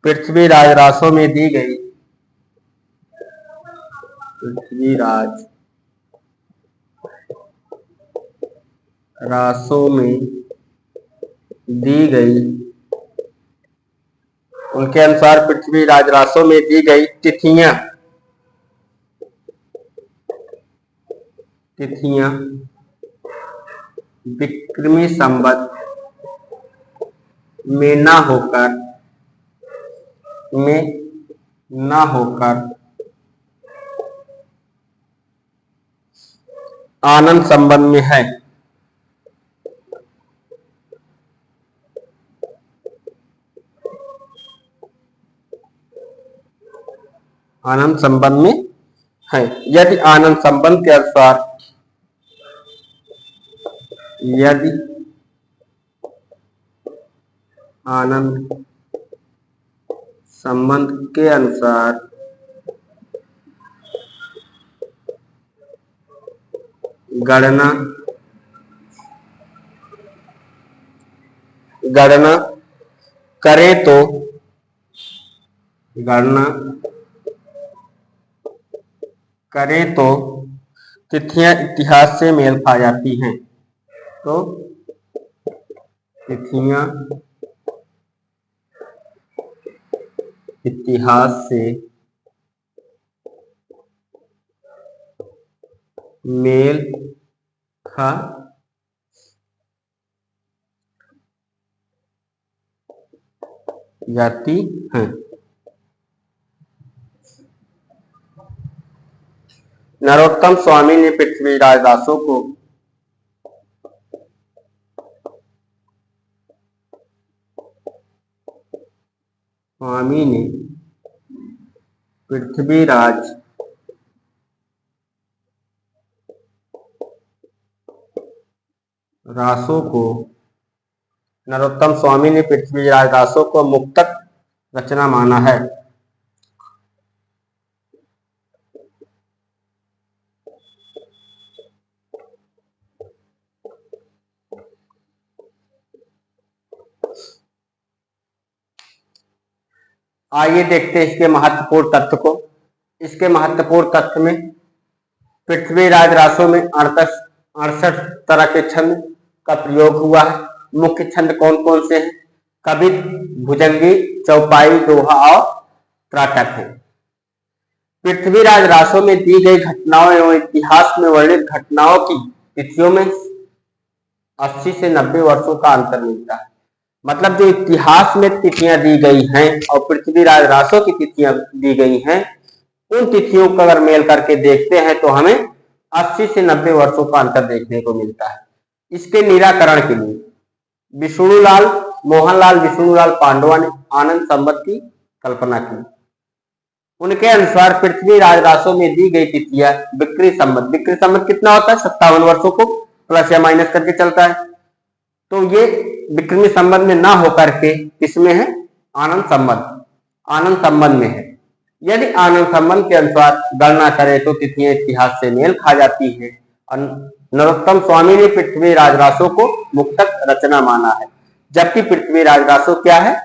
पृथ्वीराज रासो में दी गई तिथियां विक्रमी संवत में न होकर आनंद संवत में है। आनंद संबंध में है। यदि आनंद संबंध के अनुसार गणना करें तो तिथियां इतिहास से मेल खा जाती हैं। इतिहास से मेल खा जाती हैं। नरोत्तम स्वामी ने पृथ्वीराज रासो को मुक्तक रचना माना है। आइए देखते हैं इसके महत्वपूर्ण तत्व को। इसके महत्वपूर्ण तत्व में पृथ्वीराज रासो में 68 तरह के छंद का प्रयोग हुआ है। मुख्य छंद कौन कौन से हैं? कवित, भुजंगी, चौपाई, दोहा और त्राटक है। पृथ्वीराज रासो में दी गई घटनाओं एवं इतिहास में वर्णित घटनाओं की तिथियों में 80 से 90 वर्षों का अंतर मिलता है। मतलब जो इतिहास में तिथियां दी गई हैं और पृथ्वीराज रासो की तिथियां दी गई हैं, उन तिथियों का अगर मेल करके देखते हैं तो हमें 80 से 90 वर्षों का अंतर देखने को मिलता है। इसके निराकरण के लिए मोहनलाल विष्णुलाल पांडवा ने आनंद संवत की कल्पना की। उनके अनुसार पृथ्वीराज रासो में दी गई तिथियां विक्रमी संवत कितना होता है? 57 वर्षों को प्लस या माइनस करके चलता है। तो ये विक्रमी संवत में ना होकर के किसमें है? आनंद संवत में है। यदि आनंद संबंध के अनुसार गणना करें तो तिथियां इतिहास से मेल खा जाती है। और नरोत्तम स्वामी ने पृथ्वीराज रासो को मुक्तक रचना माना है, जबकि पृथ्वीराज रासो क्या है?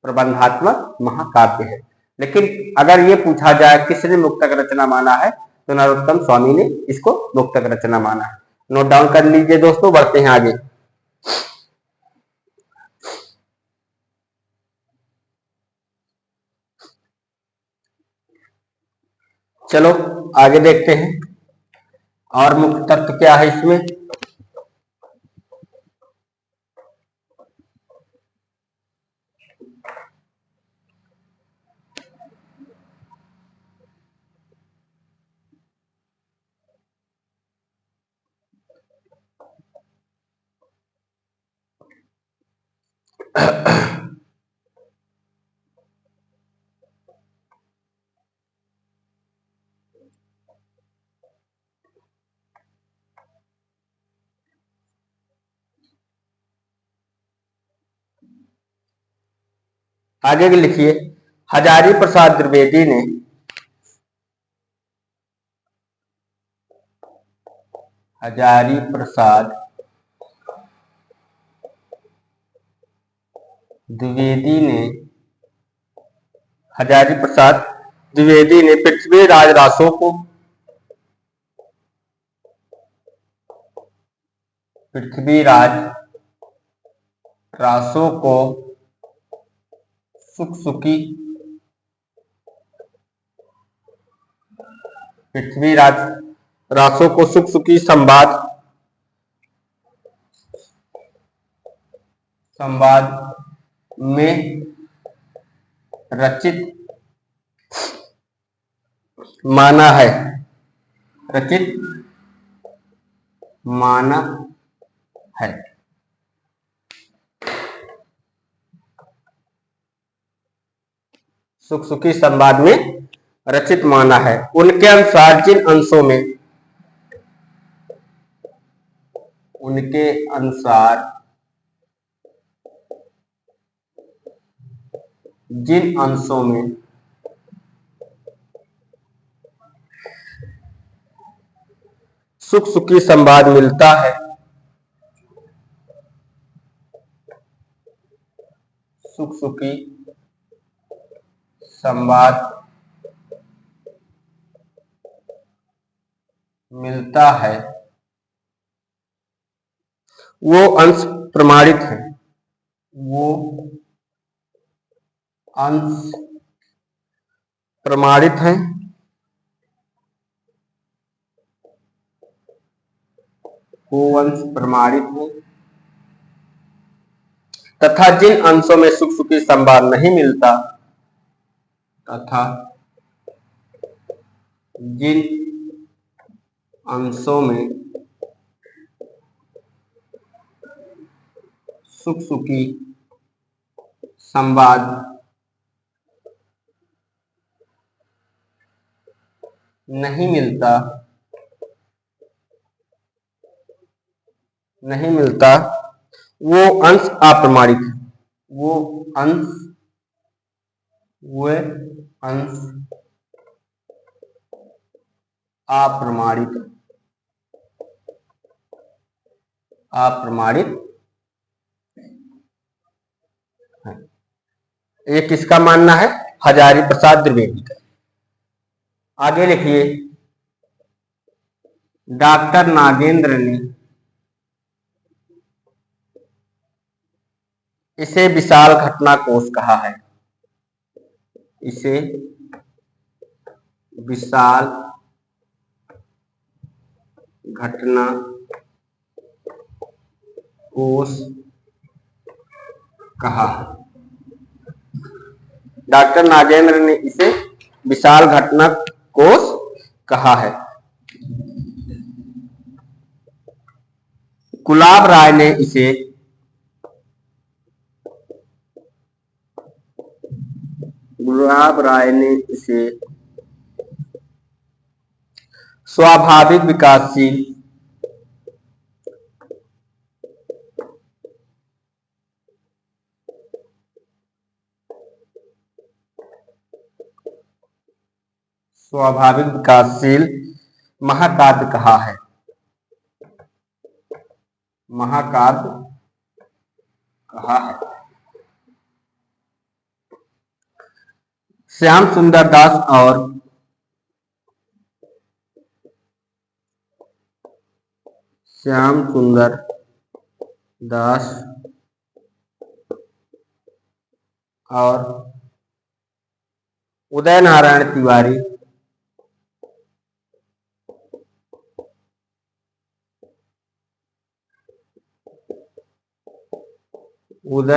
प्रबंधात्मक महाकाव्य है। लेकिन अगर ये पूछा जाए किसने मुक्तक रचना माना है, तो नरोत्तम स्वामी ने इसको मुक्तक रचना माना है। नोट डाउन कर लीजिए दोस्तों, बढ़ते हैं आगे। चलो आगे देखते हैं और मुख्य तत्व क्या है इसमें। आगे लिखिए, हजारी प्रसाद द्विवेदी ने हजारी प्रसाद द्विवेदी ने हजारी प्रसाद द्विवेदी ने पृथ्वीराज रासो को पृथ्वीराज रासो को सुकसुकी पृथ्वीराज रासो को सुकसुकी संवाद में रचित माना है, रचित माना है। सुकसुकी संवाद में रचित माना है। उनके अनुसार जिन अंशों में उनके अनुसार जिन अंशों में सुकसुकी संवाद मिलता है, सुकसुकी संवाद मिलता है, वो अंश प्रमाणित है। वो अंश प्रमाणित है वो अंश प्रमाणित है तथा जिन अंशों में सुकसुकी संवाद नहीं मिलता तथा जिन अंशों में सुकसुकी संवाद नहीं मिलता वो अंश अप्रमाणित है। वो अंश अप्रमाणित है। ये किसका मानना है? हजारी प्रसाद द्विवेदी का। आगे लिखिए, डॉक्टर नागेंद्र ने इसे विशाल घटना कोश कहा है। इसे विशाल घटना कोश कहा है। डॉक्टर नागेंद्र ने इसे विशाल घटना कोश कहा है। गुलाब राय ने इसे स्वाभाविक विकासशील स्वाभाविक विकासशील महाकाव्य कहा है? महाकाव्य कहा है? श्याम सुंदर दास और श्याम सुंदर दास और उदय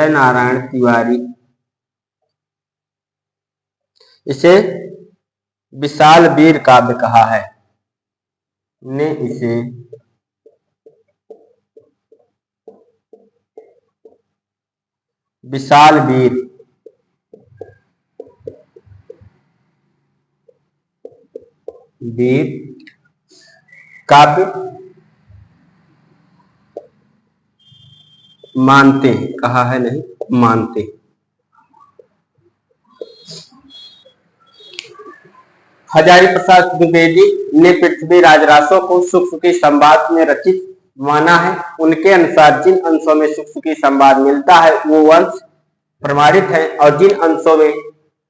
नारायण तिवारी इसे विशाल वीर काव्य कहा है। ने इसे विशाल वीर काव्य मानते हैं, कहा है नहीं, मानते। हजारी प्रसाद द्विवेदी ने पृथ्वी राजरासों को सुख-सुखी संवाद में रचित माना है। उनके अनुसार जिन अंशों में सुख-सुखी संवाद मिलता है वो अंश प्रमाणित है और जिन अंशों में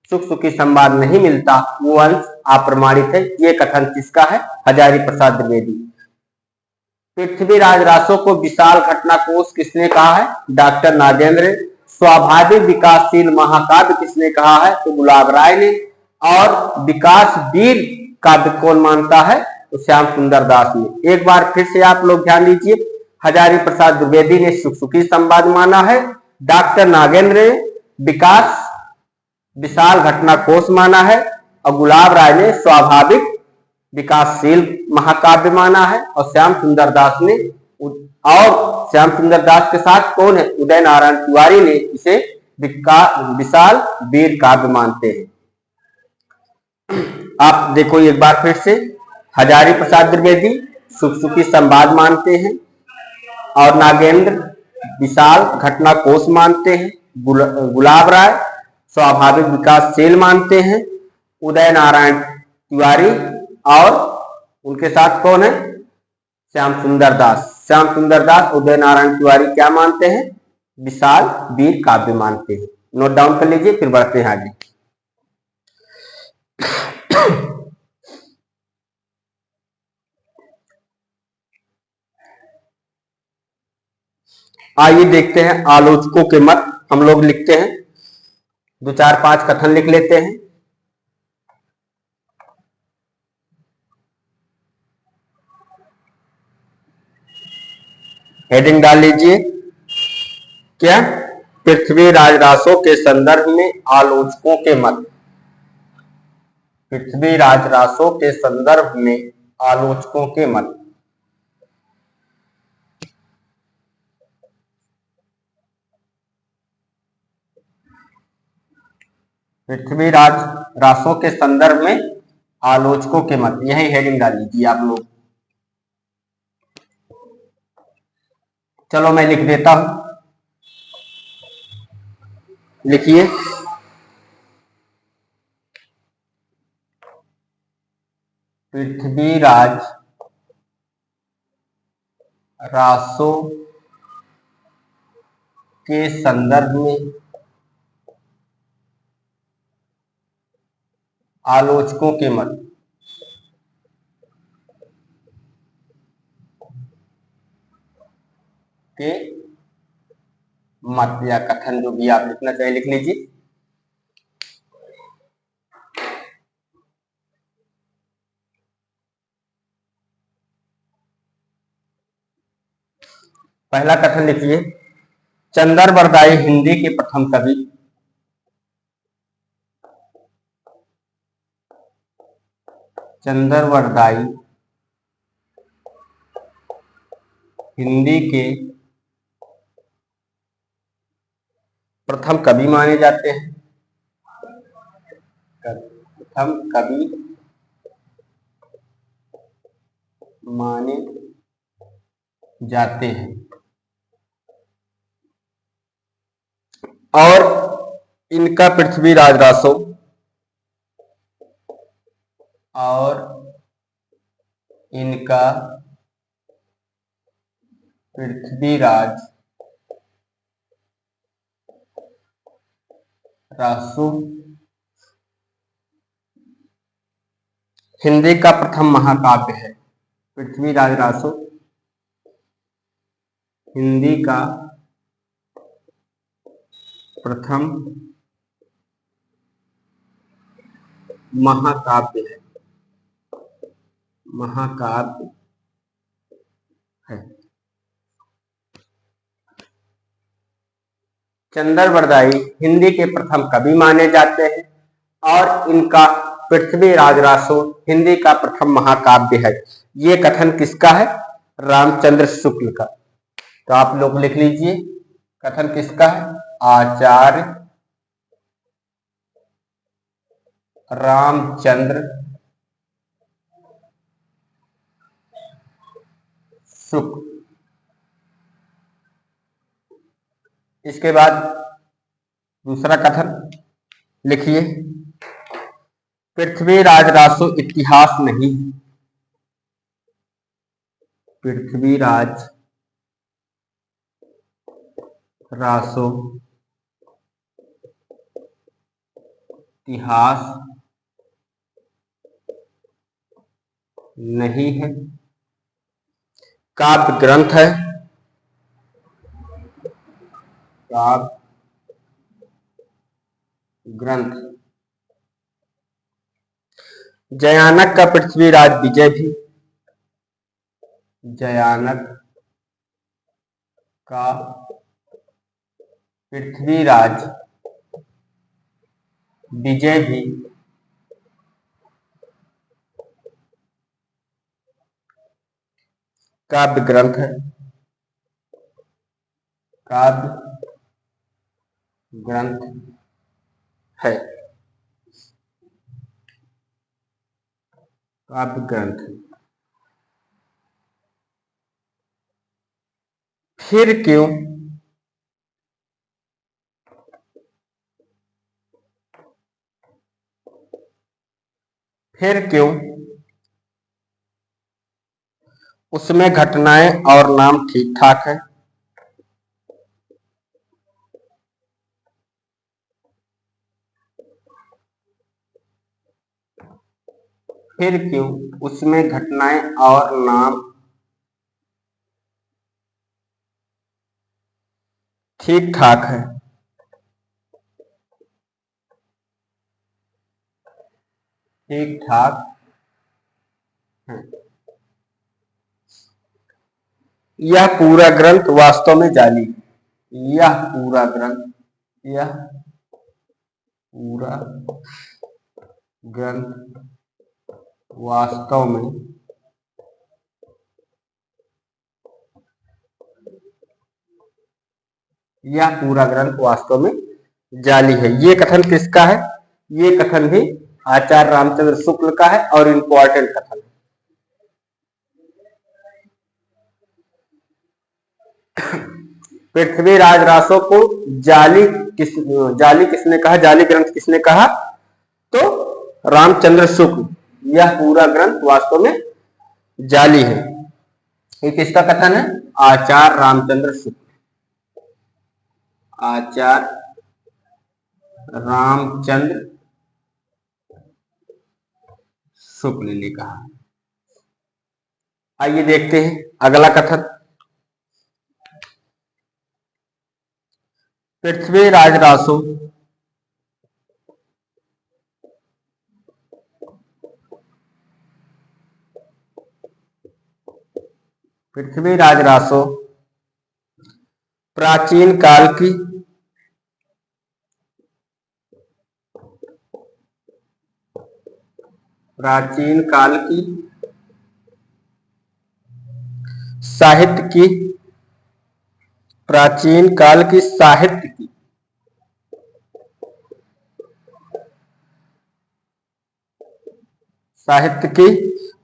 सुख-सुखी संवाद नहीं मिलता वो अंश अप्रमाणित है। ये कथन किसका है? हजारी प्रसाद द्विवेदी। पृथ्वी राजरासों को विशाल घटनाकोश किसने कहा है? डॉक्टर नागेंद्र। स्वाभाविक विकासशील महाकाव्य किसने कहा है? तो गुलाब राय ने। और विकास वीर काव्य कौन मानता है? तो श्याम सुंदर दास ने। एक बार फिर से आप लोग ध्यान दीजिए, हजारी प्रसाद द्विवेदी ने सुख-सुखी संवाद माना है, डॉक्टर नागेंद्र ने विकास विशाल घटनाकोश माना है और गुलाब राय ने स्वाभाविक विकासशील महाकाव्य माना है और श्याम सुंदर दास ने, और श्याम सुंदर दास के साथ कौन है? उदय नारायण तिवारी ने इसे विशाल वीर काव्य मानते हैं। आप देखो एक बार फिर से, हजारी प्रसाद द्विवेदी सुख-सुखी संवाद मानते हैं और नागेंद्र विशाल घटनाकोश मानते हैं, गुलाब राय स्वाभाविक विकासशील मानते हैं, उदय नारायण तिवारी और उनके साथ कौन है? श्याम सुंदर दास। श्याम सुंदर दास उदय नारायण तिवारी क्या मानते हैं? विशाल वीर काव्य मानते हैं। नोट डाउन कर लीजिए, फिर बढ़ते हैं आगे। आइए देखते हैं आलोचकों के मत। हम लोग लिखते हैं, 2-4-5 कथन लिख लेते हैं। हेडिंग डाल लीजिए, क्या? पृथ्वी राजरासों के संदर्भ में आलोचकों के मत। पृथ्वी राजरासों के संदर्भ में आलोचकों के मत। पृथ्वी राजरासों के संदर्भ में आलोचकों के मत, यही हेडिंग डाल लीजिए आप लोग। चलो मैं लिख देता हूं, लिखिए। पृथ्वी राजरासों के संदर्भ में आलोचकों के मत। के मत या कथन, जो भी आप लिखना चाहिए लिख लीजिए। पहला कथन लिखिए, चंदर बरदाई हिंदी के प्रथम कवि। चंदर बरदाई हिंदी के प्रथम कवि माने जाते हैं। प्रथम कवि माने जाते हैं और इनका पृथ्वी राजरासों और इनका पृथ्वीराज रासो हिंदी का प्रथम महाकाव्य है। पृथ्वीराज रासो हिंदी का प्रथम महाकाव्य है। महाकाव्य है। चंदर बरदाई हिंदी के प्रथम कवि माने जाते हैं और इनका पृथ्वीराज रासो हिंदी का प्रथम महाकाव्य है। ये कथन किसका है? रामचंद्र शुक्ल का। तो आप लोग लिख लीजिए, कथन किसका है? आचार्य रामचंद्र शुक्ल। इसके बाद दूसरा कथन लिखिए, पृथ्वीराज रासो इतिहास नहीं। पृथ्वीराज रासो इतिहास नहीं है, काव्य ग्रंथ है। काव्य ग्रंथ। जयानक का पृथ्वीराज विजय भी। जयानक का पृथ्वीराज विजय भी काव्य ग्रंथ है। काव्य ग्रंथ है। काव्य ग्रंथ। फिर क्यों? फिर क्यों उसमें घटनाएं और नाम ठीक ठाक है। फिर क्यों उसमें घटनाएं और नाम ठीक ठाक है। ठीक ठाक है। यह पूरा ग्रंथ वास्तव में जाली है। यह पूरा ग्रंथ, यह पूरा ग्रंथ वास्तव में यह पूरा ग्रंथ वास्तव में जाली है। ये कथन किसका है? ये कथन भी आचार्य रामचंद्र शुक्ल का है और इंपॉर्टेंट कथन है। पृथ्वीराज रासो को जाली किसने कहा? जाली ग्रंथ किसने कहा? तो रामचंद्र शुक्ल। यह पूरा ग्रंथ वास्तव में जाली है। ये किसका कथन है? आचार्य रामचंद्र शुक्ल। आचार्य रामचंद्र शुक्ल ने कहा। आइए देखते हैं अगला कथन। पृथ्वीराज रासो पृथ्वीराज रासो प्राचीन काल की साहित्य की प्राचीन काल की साहित्य की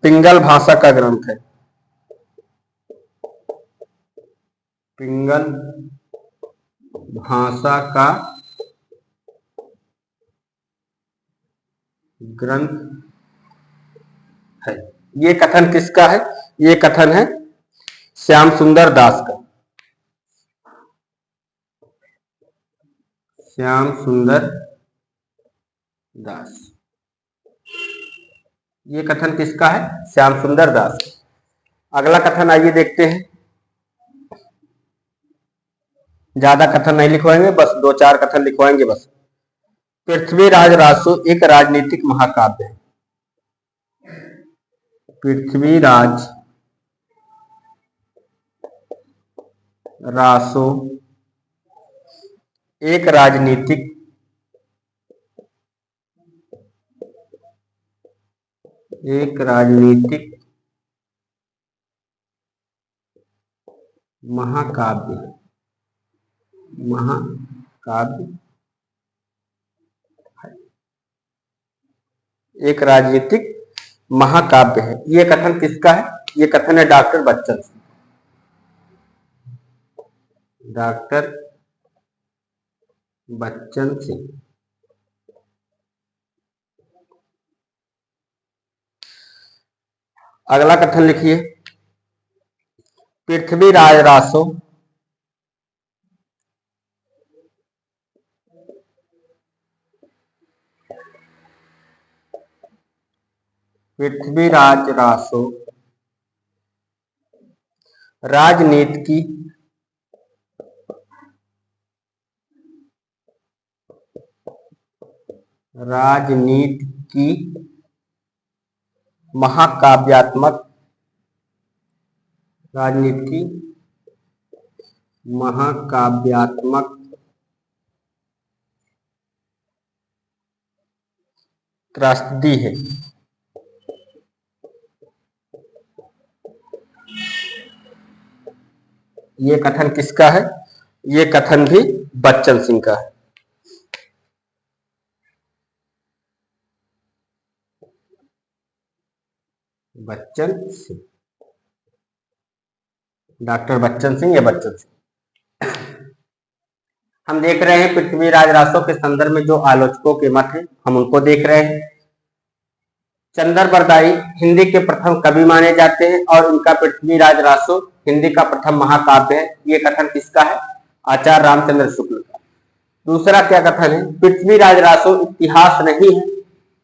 पिंगल भाषा का ग्रंथ है। पिंगल भाषा का ग्रंथ है। ये कथन किसका है? ये कथन है श्याम सुंदर दास का। श्याम सुंदर दास, ये कथन किसका है? श्याम सुंदर दास। अगला कथन आइए देखते हैं। ज्यादा कथन नहीं लिखवाएंगे, बस 2-4 कथन लिखवाएंगे बस। पृथ्वीराज रासो एक राजनीतिक महाकाव्य है। पृथ्वीराज रासो एक राजनीतिक महाकाव्य एक राजनीतिक महाकाव्य है। ये कथन किसका है? ये कथन है डॉक्टर बच्चन सिंह। डॉक्टर बच्चन सिंह। अगला कथन लिखिए। पृथ्वीराज रासो राजनीति की महाकाव्यात्मक त्रासदी है। ये कथन किसका है? ये कथन भी बच्चन सिंह का है। बच्चन सिंह, डॉक्टर बच्चन सिंह या बच्चन सिंह। हम देख रहे हैं पृथ्वीराज रासो के संदर्भ में जो आलोचकों के मत हैं, हम उनको देख रहे हैं। चंदर बरदाई हिंदी के प्रथम कवि माने जाते हैं और उनका पृथ्वीराज रासो हिंदी का प्रथम महाकाव्य है। ये कथन किसका है? आचार्य रामचंद्र शुक्ल का। दूसरा क्या कथन है? पृथ्वीराज रासो इतिहास नहीं है,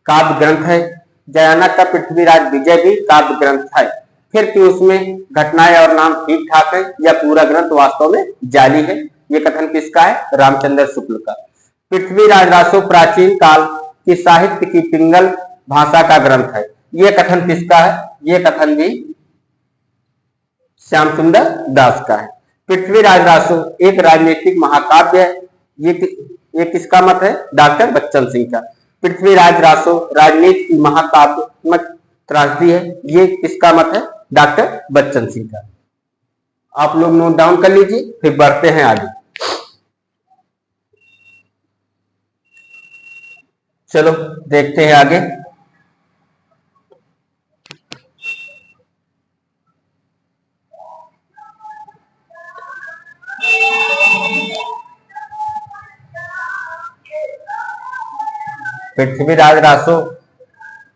काव्य ग्रंथ है। जयानक का पृथ्वीराज विजय भी काव्य ग्रंथ है। फिर कि उसमें घटनाएं और नाम ठीक ठाक है या पूरा ग्रंथ वास्तव में जाली है। ये कथन किसका है? रामचंद्र शुक्ल का। पृथ्वीराज रासो प्राचीन काल की साहित्य की पिंगल भाषा का ग्रंथ है। ये कथन किसका है? ये कथन भी श्याम सुंदर दास का है। पृथ्वीराज रासो एक राजनीतिक महाकाव्य है। ये किसका मत है? डॉक्टर बच्चन सिंह का। पृथ्वीराज रासो राजनीति की महाकाव्यात्मक त्रासदी है। ये किसका मत है? डॉक्टर बच्चन सिंह का। आप लोग नोट डाउन कर लीजिए, फिर बढ़ते हैं आगे। चलो देखते हैं आगे। पृथ्वीराज रासो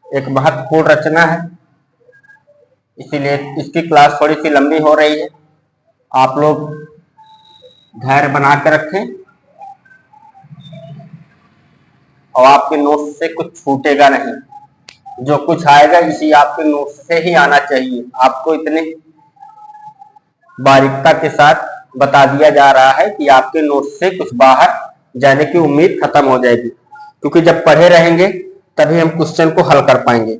एक महत्वपूर्ण रचना है, इसीलिए इसकी क्लास थोड़ी सी लंबी हो रही है। आप लोग धैर्य बना कर रखें और आपके नोट्स से कुछ छूटेगा नहीं। जो कुछ आएगा इसी आपके नोट्स से ही आना चाहिए। आपको इतने बारीकता के साथ बता दिया जा रहा है कि आपके नोट्स से कुछ बाहर जाने की उम्मीद खत्म हो जाएगी, क्योंकि जब पढ़े रहेंगे तभी हम क्वेश्चन को हल कर पाएंगे।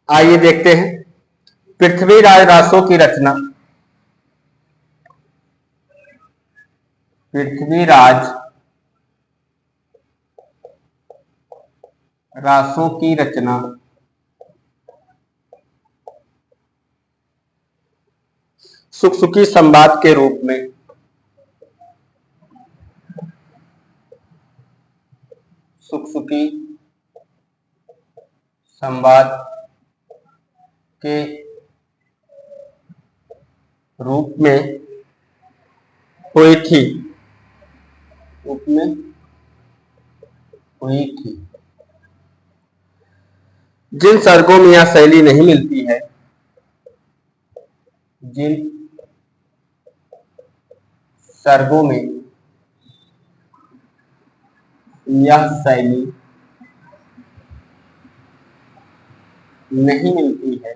आइए देखते हैं पृथ्वीराज रासो की रचना। पृथ्वीराज रासो की रचना सुखसुखी संवाद के रूप में सुखसुखी संवाद के रूप में हुई थी। हुई थी। जिन सर्गों में यह शैली नहीं मिलती है, जिन सर्गों में यह शैली नहीं मिलती है,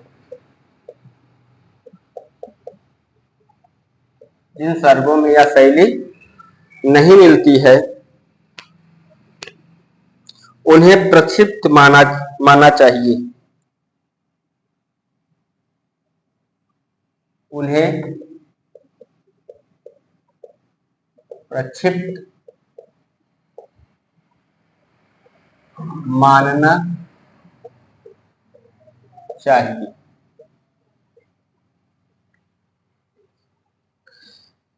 जिन सर्गों में यह शैली नहीं मिलती है, उन्हें प्रक्षिप्त माना चाहिए। उन्हें प्रक्षिप्त मानना चाहिए।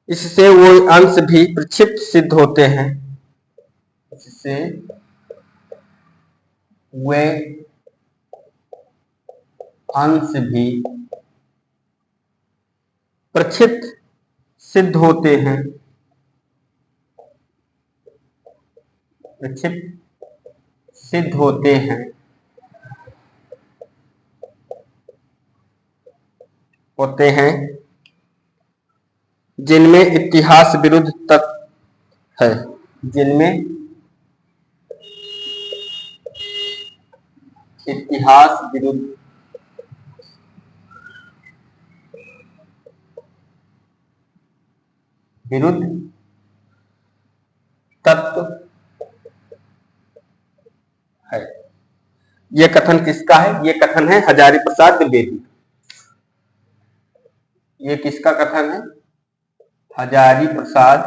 इससे वो अंश भी प्रक्षिप्त सिद्ध होते हैं। इससे वे अंश भी प्रक्षिप्त सिद्ध होते हैं। प्रक्षिप्त सिद्ध होते हैं, जिनमें इतिहास विरुद्ध तथ्य है। जिनमें इतिहास विरुद्ध तत्व है। यह कथन किसका है? यह कथन है हजारी प्रसाद द्विवेदी। ये किसका कथन है? हजारी प्रसाद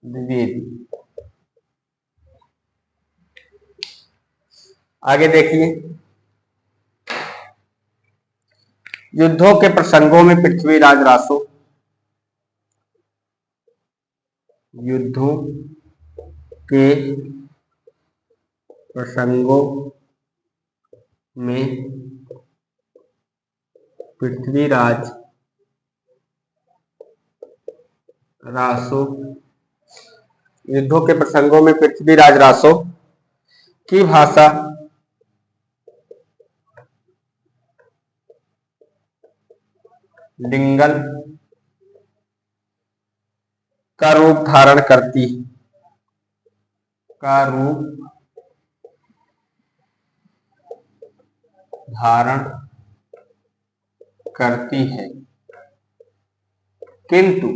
द्विवेदी। आगे देखिए, युद्धों के प्रसंगों में पृथ्वीराज रासो। युद्धों के प्रसंगों में पृथ्वीराज रासो। युद्धों के प्रसंगों में पृथ्वीराज रासो की भाषा डिंगल का रूप धारण करती है, किंतु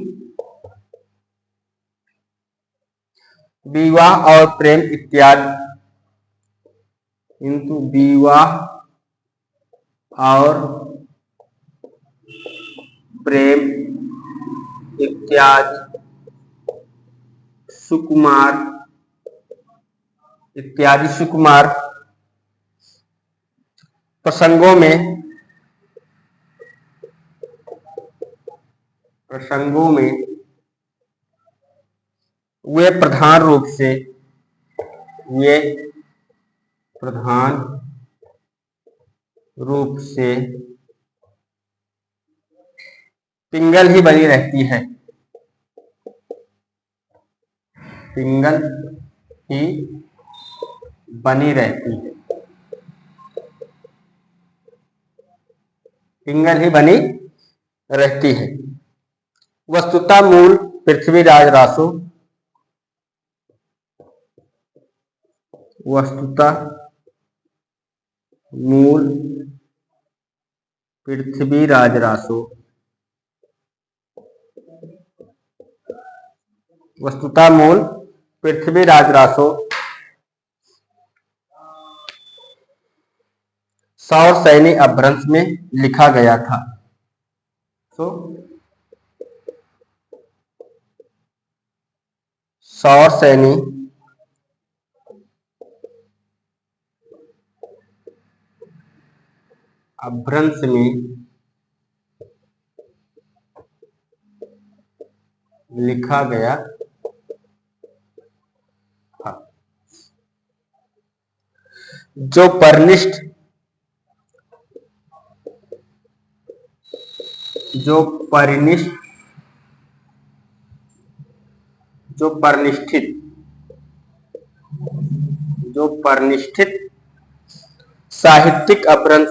विवाह और प्रेम इत्यादि सुकुमार प्रसंगों में वे प्रधान रूप से पिंगल ही बनी रहती है। पिंगल ही बनी रहती है। पिंगल ही बनी रहती है। वस्तुतः मूल पृथ्वीराज रासो। वस्तुतः मूल पृथ्वीराज रासो। वस्तुतः मूल पृथ्वीराज रासो सौर सैनी अपभ्रंश में लिखा गया था। सौर सैनी अपभ्रंश में लिखा गया था। जो परिनिष्ठ जो परनिष्ठित साहित्यिक अपभ्रंश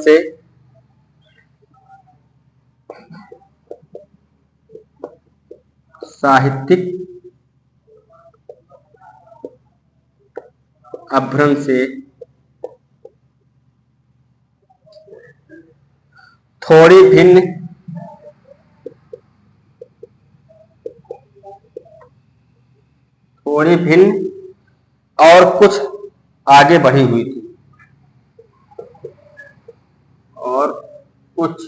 से थोड़ी भिन्न और कुछ आगे बढ़ी हुई थी, और कुछ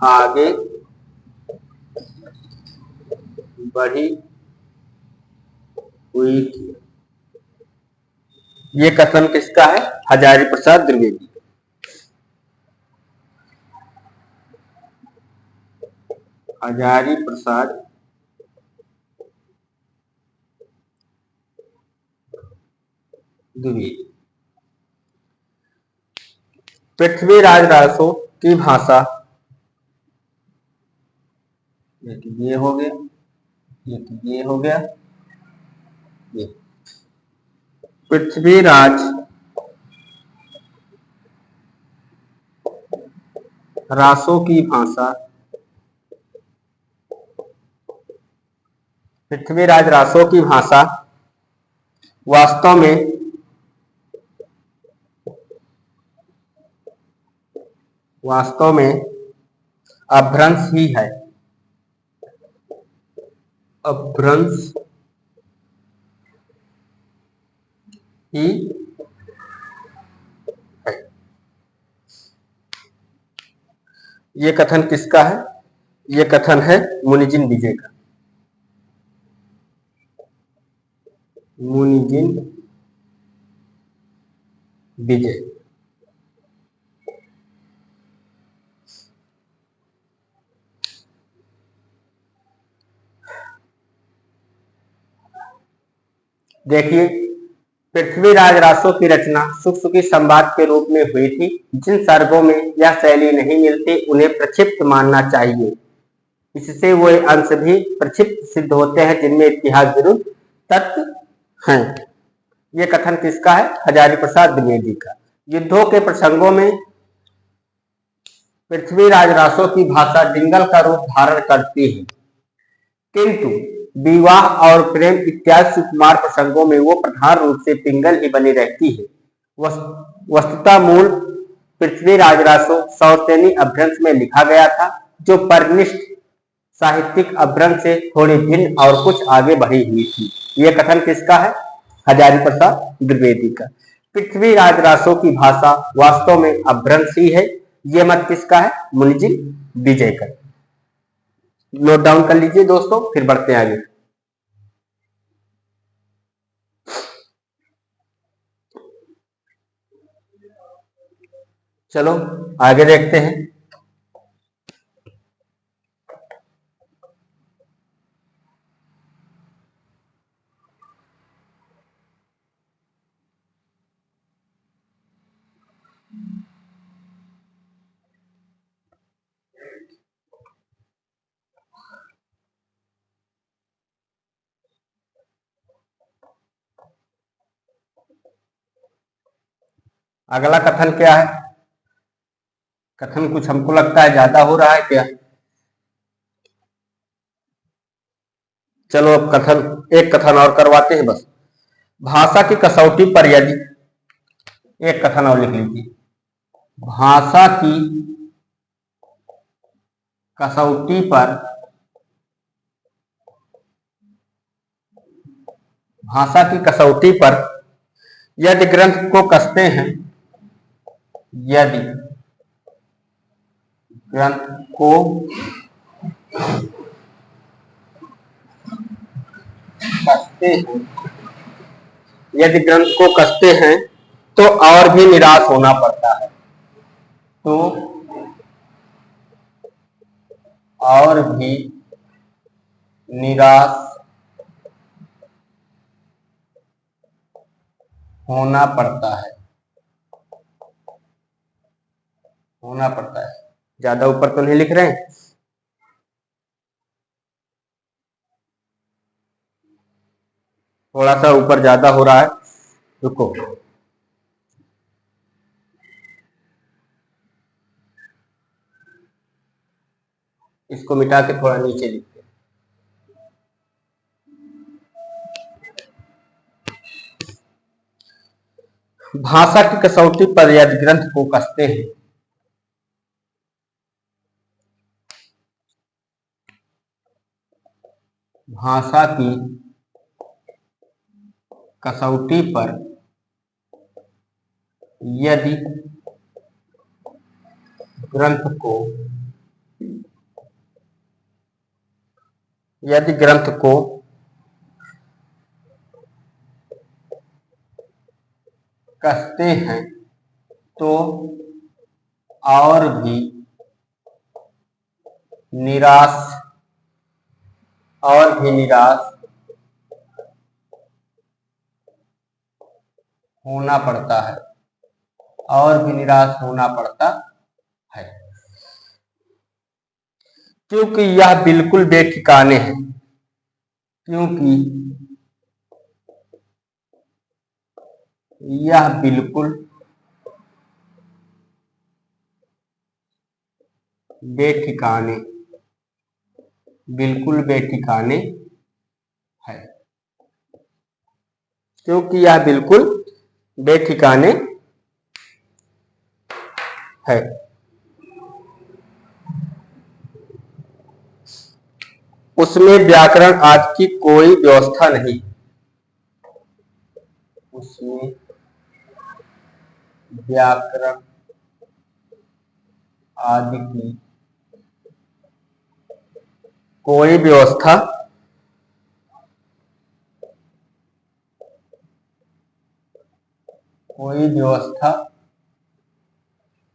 आगे बढ़ी हुई थी। ये कथन किसका है? हजारी प्रसाद द्विवेदी। हजारी प्रसाद द्विवेदी। पृथ्वीराज रासो की भाषा, ये हो गया, ये हो गया, ये पृथ्वीराज रासो की भाषा, पृथ्वीराज रासो की भाषा वास्तव में अपभ्रंश ही है। अपभ्रंश ही है। ये कथन किसका है? ये कथन है मुनिजिन विजय का। मुनिजिन विजय। देखिए, पृथ्वीराज रासो की रचना सुख-सुखी संवाद के रूप में हुई थी। जिन सर्गों में यह शैली नहीं मिलती उन्हें प्रक्षिप्त मानना चाहिए। इससे वे अंश भी प्रक्षिप्त सिद्ध होते हैं जिनमें इतिहास विरुद्ध तत्व हैं। ये कथन किसका है? हजारी प्रसाद द्विवेदी का। युद्धों के प्रसंगों में पृथ्वीराज रासो की भाषा डिंगल का रूप धारण करती है, किंतु विवाह और प्रेम इत्यादि सुकुमार प्रसंगों में वो प्रधान रूप से पिंगल ही बनी रहती है। वस्तुतः मूल पृथ्वीराज रासो सौतेनी अपभ्रंश में लिखा गया था, जो परनिष्ठ साहित्यिक अपभ्रंश से थोड़ी भिन्न और कुछ आगे बढ़ी हुई थी। ये कथन किसका है? हजारी प्रसाद द्विवेदी का। पृथ्वीराज रासो की भाषा वास्तव में अपभ्रंश ही है। ये मत किसका है? मुनिजिन विजय का। नोट डाउन कर लीजिए दोस्तों, फिर बढ़ते हैं आगे। चलो आगे देखते हैं। अगला कथन क्या है? कथन कुछ हमको लगता है ज्यादा हो रहा है क्या? चलो अब एक कथन और करवाते हैं बस। भाषा की कसौटी पर यदि, एक कथन और लिख लीजिए। भाषा की कसौटी पर, भाषा की कसौटी पर यदि ग्रंथ को कसते हैं, यदि ग्रंथ को कसते हैं, यदि ग्रंथ को कसते हैं तो और भी निराश होना पड़ता है। तो और भी निराश होना पड़ता है, होना पड़ता है। ज्यादा ऊपर तो नहीं लिख रहे हैं। थोड़ा सा ऊपर ज्यादा हो रहा है, रुको। इसको मिटा के थोड़ा नीचे लिखते हैं। भाषा की कसौटी पर यदि ग्रंथ को कसते हैं, भाषा की कसौटी पर यदि ग्रंथ को कसते हैं तो और भी निराश होना पड़ता है, और भी निराश होना पड़ता है, क्योंकि यह बिल्कुल बेठिकाने है, क्योंकि यह बिल्कुल बेठिकाने है, क्योंकि यह बिल्कुल बेठिकाने है। उसमें व्याकरण आदि की कोई व्यवस्था नहीं, उसमें व्याकरण आदि की कोई व्यवस्था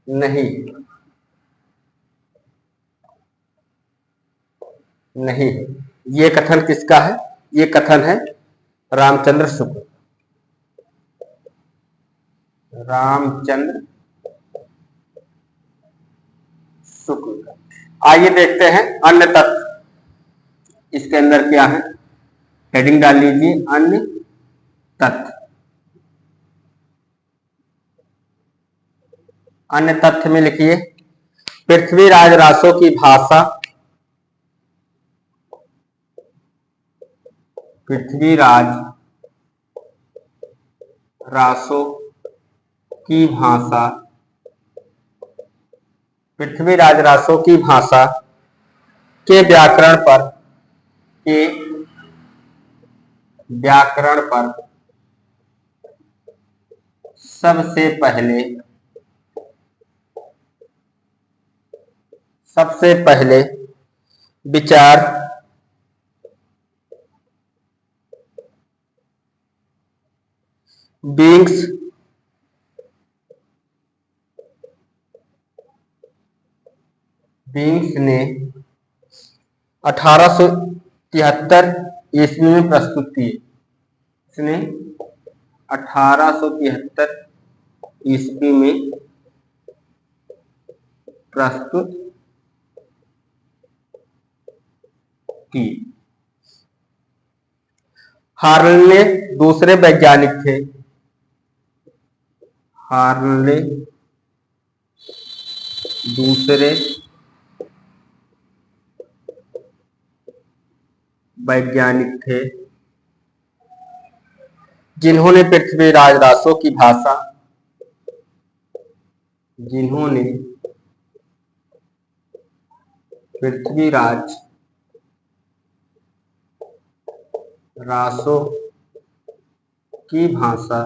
नहीं। ये कथन किसका है? ये कथन है रामचंद्र शुक्ल का। आइए देखते हैं अन्य तत्व, इसके अंदर क्या है। हेडिंग डाल लीजिए अन्य तथ्य। अन्य तथ्य में लिखिए पृथ्वीराज रासो की भाषा, पृथ्वीराज रासो की भाषा, पृथ्वीराज रासो की भाषा के व्याकरण पर सबसे पहले विचार बिंग्स ने 1873 ईस्वी में प्रस्तुत किए। इसने 1873 ईस्वी में प्रस्तुत की। हार्ले दूसरे वैज्ञानिक थे। हार्ले दूसरे वैज्ञानिक थे जिन्होंने पृथ्वीराज रासो की भाषा, जिन्होंने पृथ्वीराज रासो की भाषा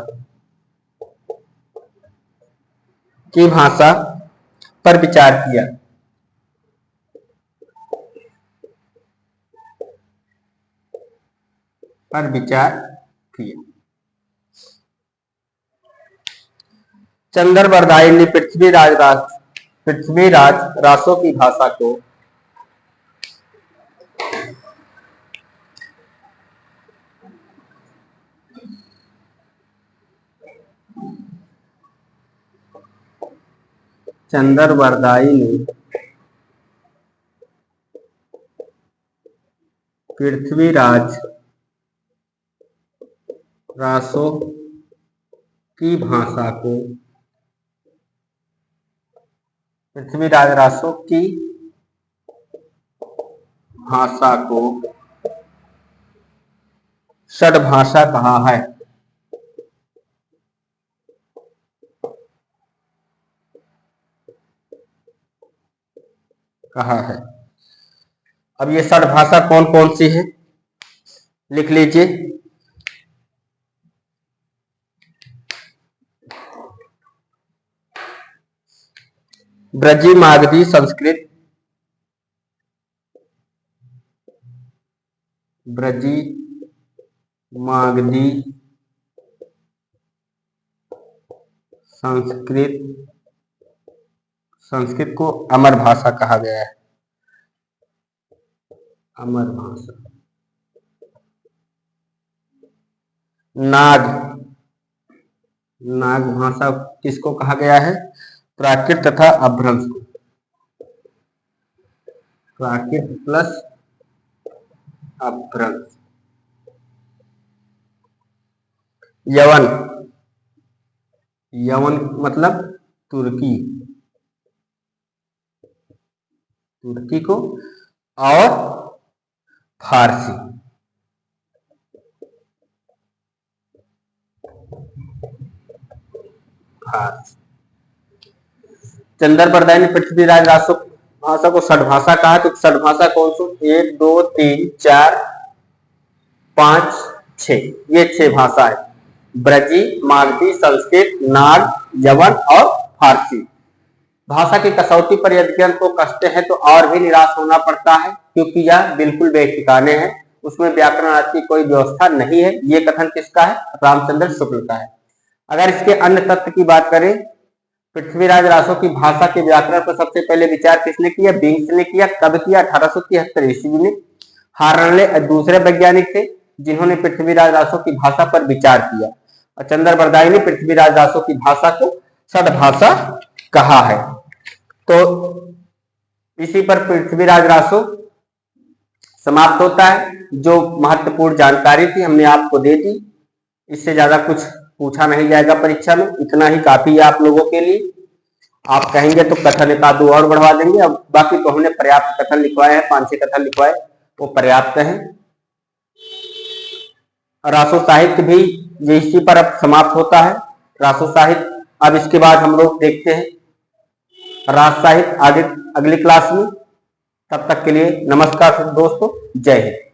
पर विचार किया। चंद्रबरदाई ने पृथ्वीराज रासो की भाषा को पृथ्वीराज रासों की भाषा को, पृथ्वीराज रासों की भाषा को षड्भाषा कहा है। कहा है। अब ये षड्भाषा कौन कौन सी है, लिख लीजिए। ब्रजी, मागधी, संस्कृत, ब्रजी, मागधी, संस्कृत, संस्कृत को अमर भाषा कहा गया है। अमर भाषा। नाग, नाग भाषा किसको कहा गया है, प्राकृत तथा अपभ्रंश को। प्राकृत प्लस अपभ्रंश। यवन, यवन मतलब तुर्की, तुर्की को, और फारसी। फारसी। चंद्रबरदाई ने पृथ्वीराज रासों भाषा को षड्भाषा कहा, तो षड्भाषा कौन सी, 1 2 3 4 5 6, ये 6 भाषा है। ब्रजी, मागधी, संस्कृत, नाग, यवन और फारसी। भाषा की कसौटी पर यदि अंक को कसते हैं तो और भी निराश होना पड़ता है, क्योंकि यह बिल्कुल बेठिकाने है, उसमें व्याकरण आदि की कोई व्यवस्था नहीं है। ये कथन किसका है, रामचंद्र शुक्ल का है। अगर इसके अन्य तथ्य की बात करें, पृथ्वीराज रासों की भाषा के व्याकरण पर सबसे पहले विचार किसने किया, बिंग्स ने किया। कब किया, 1873 ईस्वी में। हार्नले दूसरे वैज्ञानिक थे जिन्होंने पृथ्वीराज रासों की भाषा पर विचार किया, और चंद्रबरदाई ने पृथ्वीराज रासों की भाषा को षड्भाषा कहा है। तो इसी पर पृथ्वीराज रासों समाप्त होता है। जो महत्वपूर्ण जानकारी थी हमने आपको दे दी, इससे ज्यादा कुछ पूछा नहीं जाएगा परीक्षा में, इतना ही काफी है आप लोगों के लिए। आप कहेंगे तो कथन एक आध और बढ़वा देंगे, अब बाकी तो हमने पर्याप्त कथन लिखवाए हैं, 5-6 कथन लिखवाए, वो पर्याप्त हैं। रासो साहित्य भी इसी पर अब समाप्त होता है, रासो साहित्य। अब इसके बाद हम लोग देखते हैं रास साहित्य आगे अगली क्लास में। तब तक के लिए नमस्कार दोस्तों, जय हिंद।